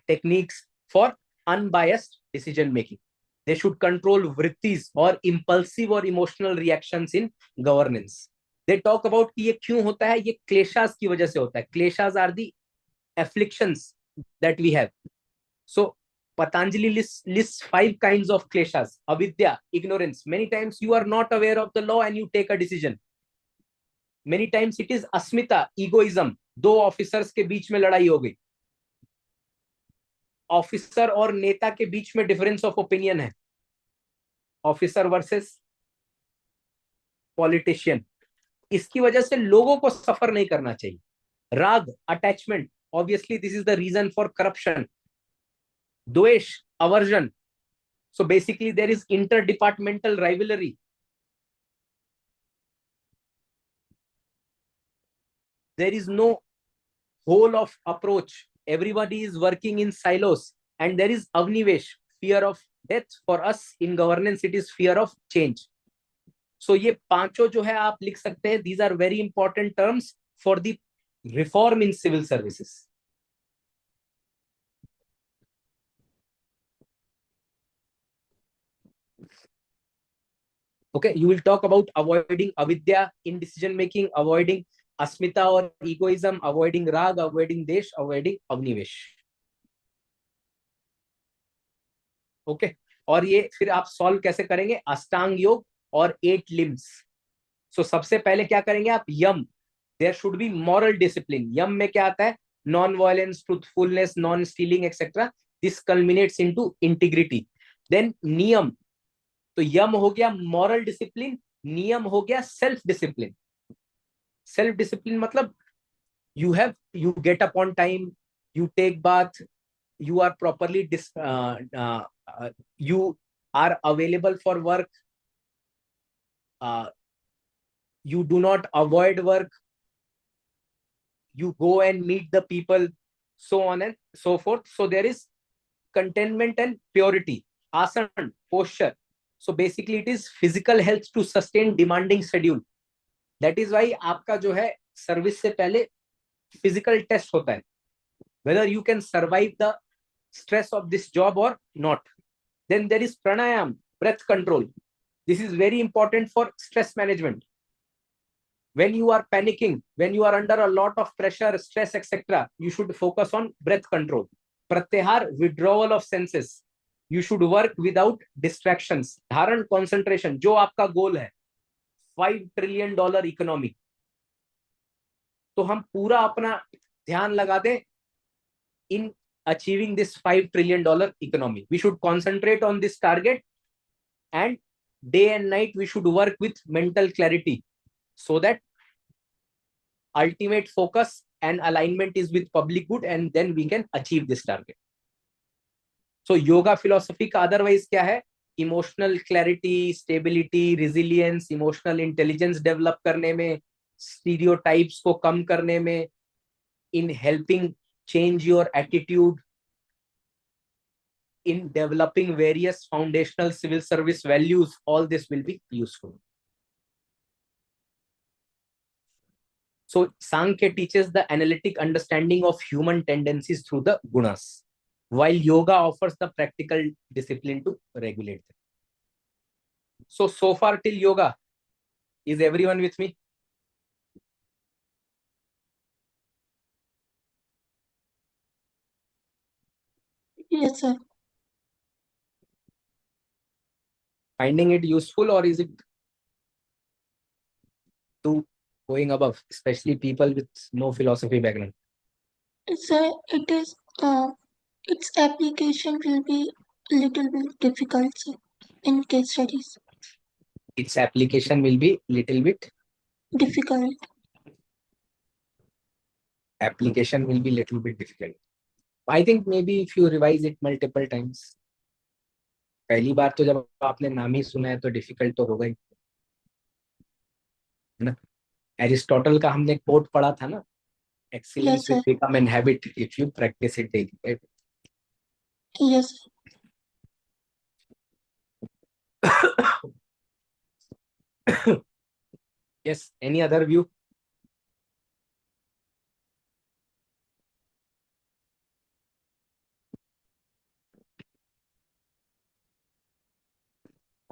techniques for unbiased decision making. They should control vrittis or impulsive or emotional reactions in governance. They talk about कि ये क्यों होता है, ये क्लेशास की वजह से होता है. क्लेशास are the afflictions that we have. So Patanjali lists 5 kinds of kleshas. Avidya, ignorance. Many times you are not aware of the law and you take a decision. Many times it is asmita, egoism. 2 officers के बीच में लड़ाई हो गई. Officer और नेता के बीच में डिफरेंस ऑफ ओपिनियन है. Officer versus politician. इसकी वजह से लोगों को सफर नहीं करना चाहिए. राग, attachment, obviously this is the reason for corruption. Dvesh, aversion. So basically there is interdepartmental rivalry. There is no whole of approach. Everybody is working in silos. And there is avnivesh, fear of death. For us in governance, it is fear of change. So ये पांचों जो है आप लिख सकते हैं. These are very important terms for the reform in civil services. Okay, you will talk about avoiding avidya in decision making, avoiding asmita or egoism, avoiding rag, avoiding desh, avoiding avnivesh. Okay, और ये फिर आप solve कैसे करेंगे? अष्टांग योग और 8 limbs. सो सबसे पहले क्या करेंगे आप? यम, there should be moral discipline. यम में क्या आता है? Non violence, truthfulness, non stealing etcetera. This culminates into integrity. Then नियम, तो यम हो गया मॉरल डिसिप्लिन, नियम हो गया सेल्फ डिसिप्लिन. सेल्फ डिसिप्लिन मतलब you get up on time, you take bath, you are properly you are available for work, you do not avoid work, you go and meet the people, so on and so forth. So there is contentment and purity. Asan, posture. So basically it is physical health to sustain demanding schedule. That is why आपका जो है service से पहले physical test होता है, whether you can survive the stress of this job or not. Then there is pranayam, breath control. This is very important for stress management. When you are panicking, when you are under a lot of pressure, stress, etc., you should focus on breath control. Pratyahar, withdrawal of senses. You should work without distractions. Dharan, concentration. जो आपका गोल है, $5 trillion economy, तो हम पूरा अपना ध्यान लगा दें in achieving this $5 trillion economy. We should concentrate on this target, and day and night we should work with mental clarity, so that ultimate focus and alignment is with public good, and then we can achieve this target. So yoga philosophy का otherwise क्या है? Emotional clarity, stability, resilience, emotional intelligence develop करने में, stereotypes को कम करने में, in helping change your attitude, in developing various foundational civil service values. All this will be useful. So Sankhya teaches the analytic understanding of human tendencies through the gunas, while yoga offers the practical discipline to regulate them. So far till yoga, is everyone with me? Yes, sir. Finding it useful, or is it too going above, especially people with no philosophy background? Sir, it is, its application will be little bit difficult, sir, in case studies. Its application will be little bit Difficult. application will be little bit difficult. I think maybe if you revise it multiple times. पहली बार तो जब आपने नाम ही सुना है तो difficult तो होगा ही, है ना? एरिस्टोटल का हमने कोट पढ़ा था ना, Yes, excellence sir. will become an habit if you practice it daily, right? Yes, sir. Yes, any other view?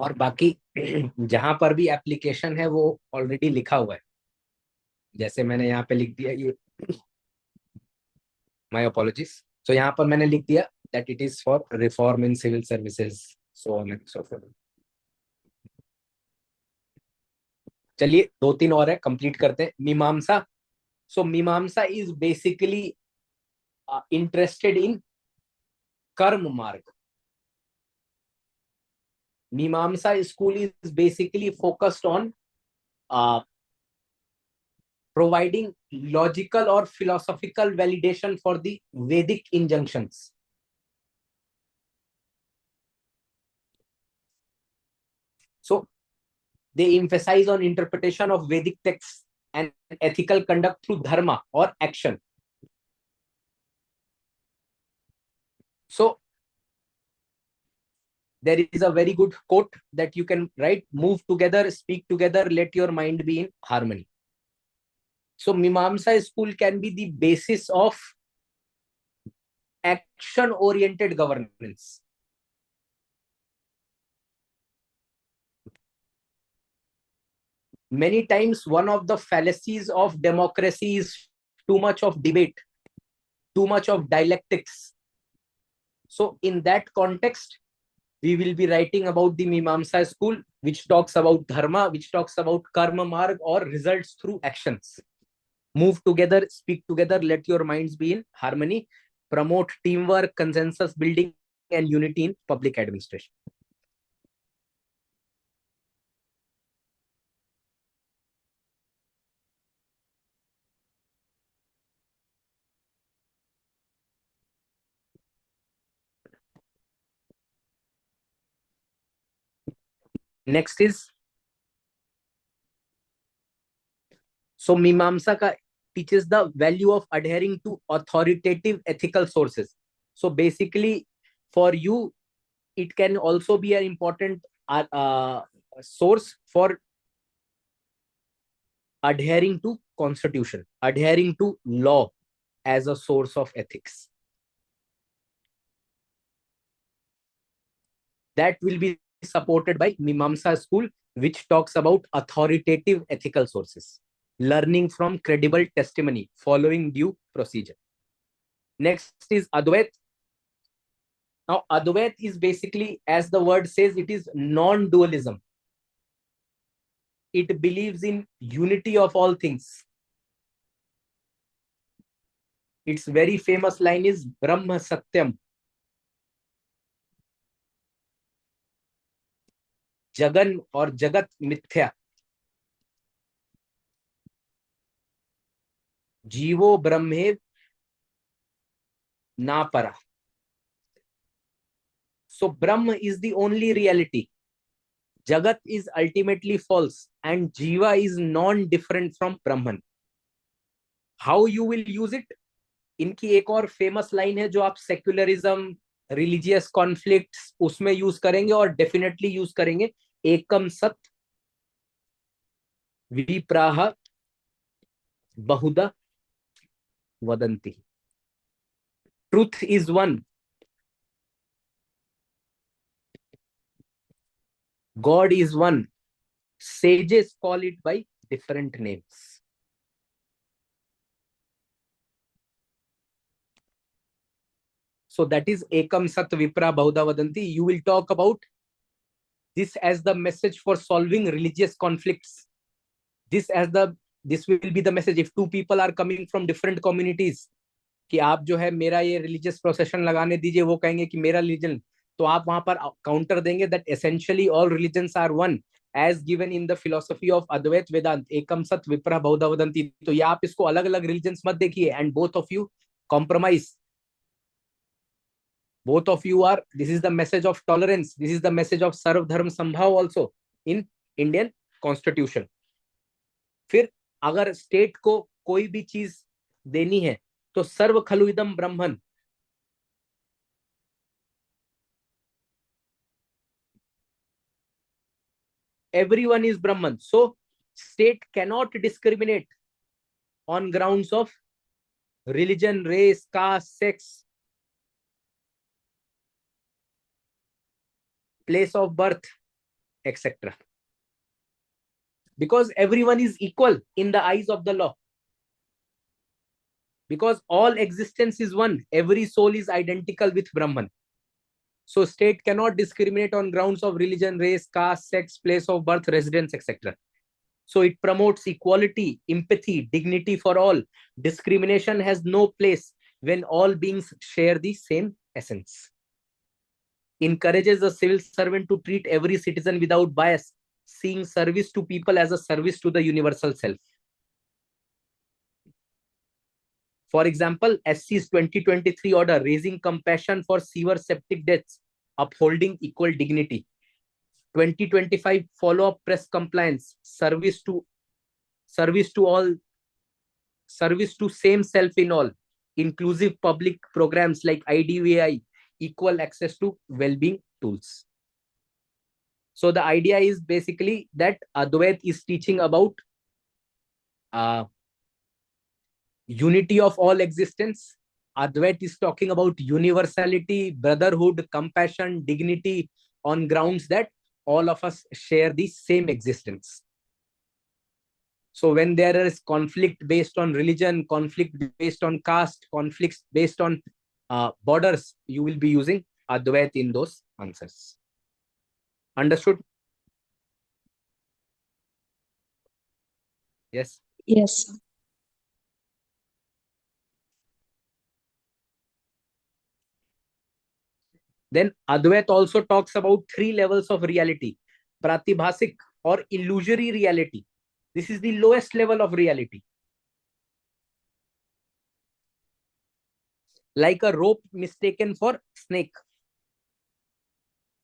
और बाकी जहां पर भी एप्लीकेशन है वो ऑलरेडी लिखा हुआ है. जैसे मैंने यहाँ पे लिख दिया, ये माय अपॉलॉजीज. सो यहाँ पर मैंने लिख दिया that it is for reform in civil services, so on and so forth. चलिए 2-3 और है, कंप्लीट करते हैं. मीमांसा. सो मीमांसा इज बेसिकली इंटरेस्टेड इन कर्म मार्ग. Mimamsa school is basically focused on providing logical or philosophical validation for the Vedic injunctions. So they emphasize on interpretation of Vedic texts and ethical conduct through dharma or action. So there is a very good quote that you can write: move together, speak together, let your mind be in harmony. So Mimamsa school can be the basis of action-oriented governance. Many times one of the fallacies of democracy is too much of debate, too much of dialectics. So in that context, we will be writing about the Mimamsa school, which talks about dharma, which talks about karma marg or results through actions. Move together, speak together, let your minds be in harmony, promote teamwork, consensus building, and unity in public administration. Next is, so Mimamsa ka teaches the value of adhering to authoritative ethical sources. So basically, for you, it can also be an important source for adhering to constitution, adhering to law as a source of ethics. That will be supported by Mimamsa school, which talks about authoritative ethical sources, learning from credible testimony, following due procedure. Next is Advait. Now, Advait is basically, as the word says, it is non-dualism. It believes in unity of all things. Its very famous line is Brahma Satyam. Jagan or Jagat Mithya. Jivo Brahme Napara. So Brahma is the only reality. Jagat is ultimately false and Jiva is non-different from Brahman. How you will use it? इनकी एक और famous line है जो आप secularism, religious conflicts उसमें use करेंगे और definitely use करेंगे. एकम सत विप्राह बहुधा वदंती. Truth is one, God is one. Sages call it by different names. So that is Ekam Sat Vipra Bahuda Vadanti. You will talk about this as the message for solving religious conflicts. This will be the message if two people are coming from different communities. कि आप जो है मेरा ये religious procession लगाने दीजिए, वो कहेंगे कि मेरा religion, तो आप वहां पर counter देंगे that essentially all religions are one as given in the philosophy of Advait Vedant, Ekam Sat Vipra Bahuda Vadanti. तो ये आप इसको अलग अलग religions मत देखिए and both of you compromise. Both of you are, this is the message of tolerance, this is the message of Sarv Dharm Sambhav also in Indian Constitution. फिर अगर स्टेट को कोई भी चीज देनी है तो सर्व खलु इदम ब्रह्मन. Everyone is Brahman. So state cannot discriminate on grounds of religion, race, caste, sex, place of birth, etc. Because everyone is equal in the eyes of the law. Because all existence is one. Every soul is identical with Brahman. So state cannot discriminate on grounds of religion, race, caste, sex, place of birth, residence, etc. So it promotes equality, empathy, dignity for all. Discrimination has no place when all beings share the same essence. Encourages the civil servant to treat every citizen without bias, seeing service to people as a service to the universal self. For example, SC's 2023 order raising compassion for sewer septic deaths, upholding equal dignity. 2025 follow-up press compliance, service to all, service to same self in all, inclusive public programs like IDVI, equal access to well-being tools. So the idea is basically that Advait is teaching about unity of all existence. Advait is talking about universality, brotherhood, compassion, dignity, on grounds that all of us share the same existence. So when there is conflict based on religion, conflict based on caste, conflicts based on borders, you will be using Advait in those answers. Understood? Yes. Yes. Then Advait also talks about 3 levels of reality: pratibhasik or illusory reality. This is the lowest level of reality. Like a rope mistaken for snake.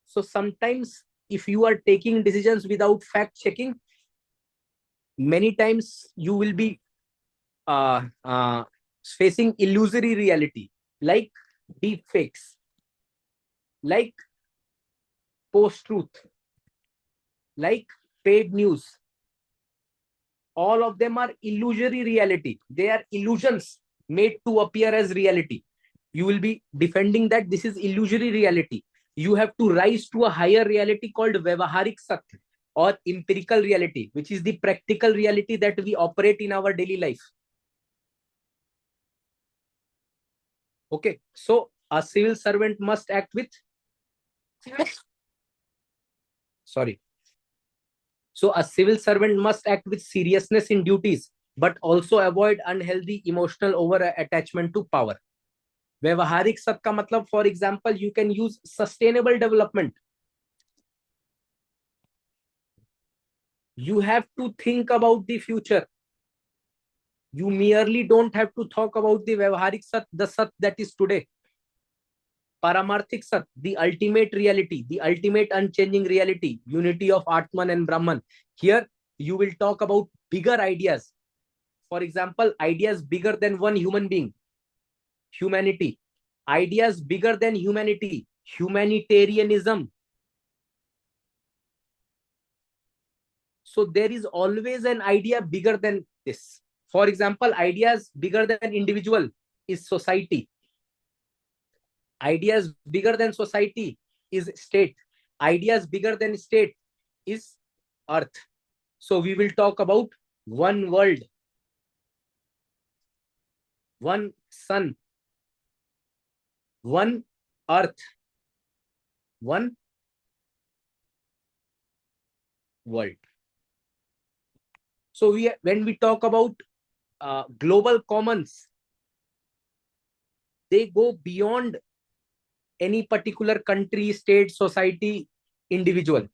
So sometimes if you are taking decisions without fact checking, many times you will be facing illusory reality, like deep fakes, like post-truth, like paid news. All of them are illusory reality. They are illusions made to appear as reality. You will be defending that this is illusory reality. You have to rise to a higher reality called Vyavaharik Satya or empirical reality, which is the practical reality that we operate in our daily life. Okay, so a civil servant must act with sorry. So a civil servant must act with seriousness in duties, but also avoid unhealthy emotional over attachment to power. व्यवहारिक सत का मतलब, for example, you can use sustainable development. You have to think about the future. You merely don't have to talk about the व्यवहारिक सत, the sat that is today. Paramarthik Sat, the ultimate reality, the ultimate unchanging reality, unity of Atman and Brahman. Here, you will talk about bigger ideas. For example, ideas bigger than one human being, humanity. Ideas bigger than humanity, humanitarianism. So there is always an idea bigger than this. For example, ideas bigger than individual is society. Ideas bigger than society is state. Ideas bigger than state is earth. So we will talk about one world, one sun, one earth, one world. So when we talk about global commons, they go beyond any particular country, state, society, individual.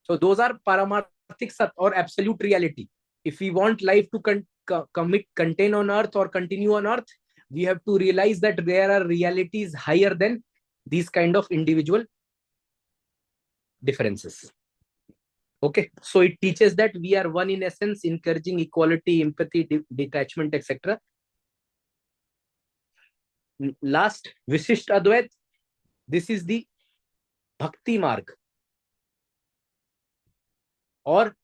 So those are paramarthik sat or absolute reality. If we want life to contain on earth or continue on earth, we have to realize that there are realities higher than these kind of individual differences. Okay, so it teaches that we are one in essence, encouraging equality, empathy, detachment, etc. Last, Vishisht Advait. This is the Bhakti Marg. Or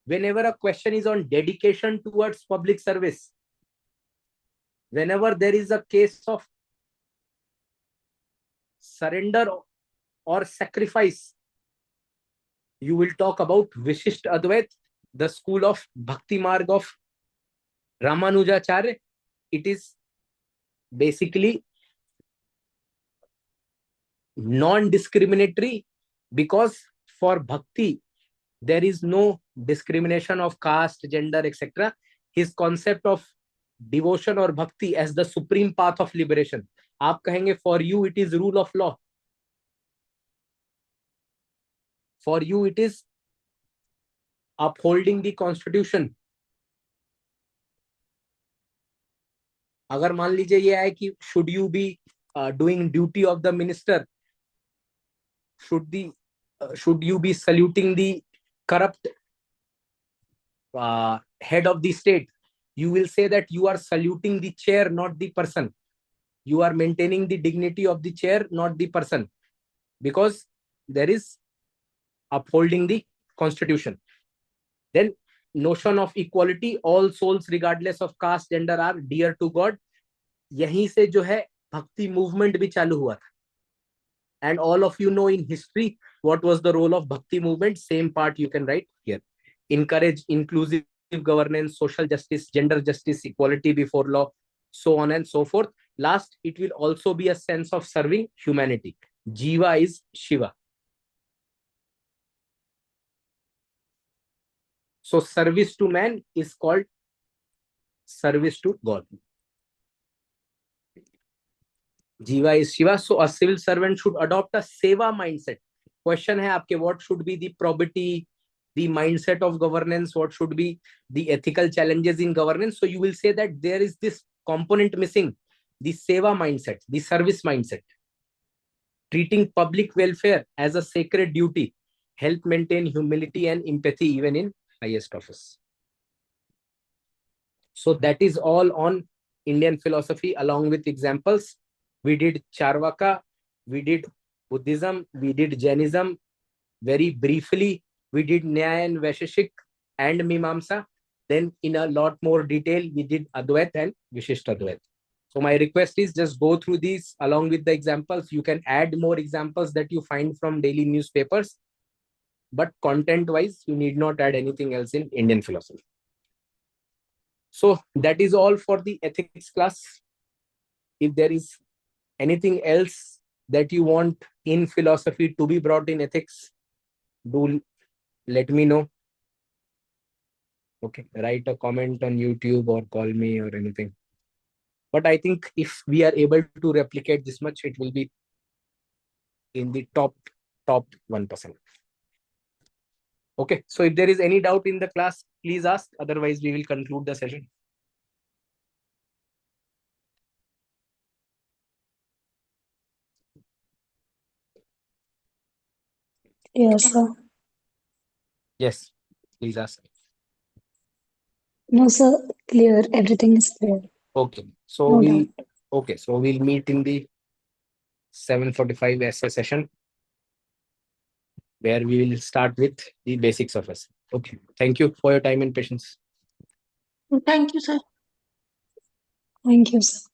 whenever a question is on dedication towards public service, whenever there is a case of surrender or sacrifice, you will talk about Vishisht Advait, the school of Bhakti Marg of Ramanujacharya. It is basically non-discriminatory because for Bhakti, there is no discrimination of caste, gender, etc. His concept of devotion or bhakti as the supreme path of liberation. आप कहेंगे for you it is rule of law. For you it is upholding the constitution. अगर मान लीजिए ये है कि should you be doing duty of the minister, should you be saluting the corrupt head of the state, you will say that you are saluting the chair, not the person. You are maintaining the dignity of the chair, not the person, because there is upholding the constitution. Then notion of equality, all souls regardless of caste, gender are dear to God. यहीं से जो है भक्ति movement भी चालू हुआ था. And all of you know in history what was the role of bhakti movement. Same part you can write here. Encourage inclusive governance, social justice, gender justice, equality before law, so on and so forth. Last, it will also be a sense of serving humanity. Jiva is Shiva. So service to man is called service to God. Jiva is Shiva. So a civil servant should adopt a seva mindset. Question है आपके, what should be the probity, the mindset of governance, what should be the ethical challenges in governance? So you will say that there is this component missing, the seva mindset, the service mindset. Treating public welfare as a sacred duty, help maintain humility and empathy even in highest office. So that is all on Indian philosophy along with examples. We did Charvaka, we did Buddhism, we did Jainism. Very briefly, we did Nyaya and Vaisheshik and Mimamsa. Then in a lot more detail, we did Advait and Vishishtadvait. So my request is just go through these along with the examples. You can add more examples that you find from daily newspapers. But content-wise, you need not add anything else in Indian philosophy. So that is all for the ethics class. If there is anything else that you want in philosophy to be brought in ethics, do let me know. Okay, write a comment on YouTube or call me or anything. But I think if we are able to replicate this much, it will be in the top 1%. Okay, so if there is any doubt in the class, please ask. Otherwise, we will conclude the session. Yes, sir. Yes, please ask. No, sir. Clear. Everything is clear. Okay, so No doubt. we'll meet in the 7:45 essay session, where we will start with the basics of essay. Okay, thank you for your time and patience. Thank you, sir. Thank you, sir.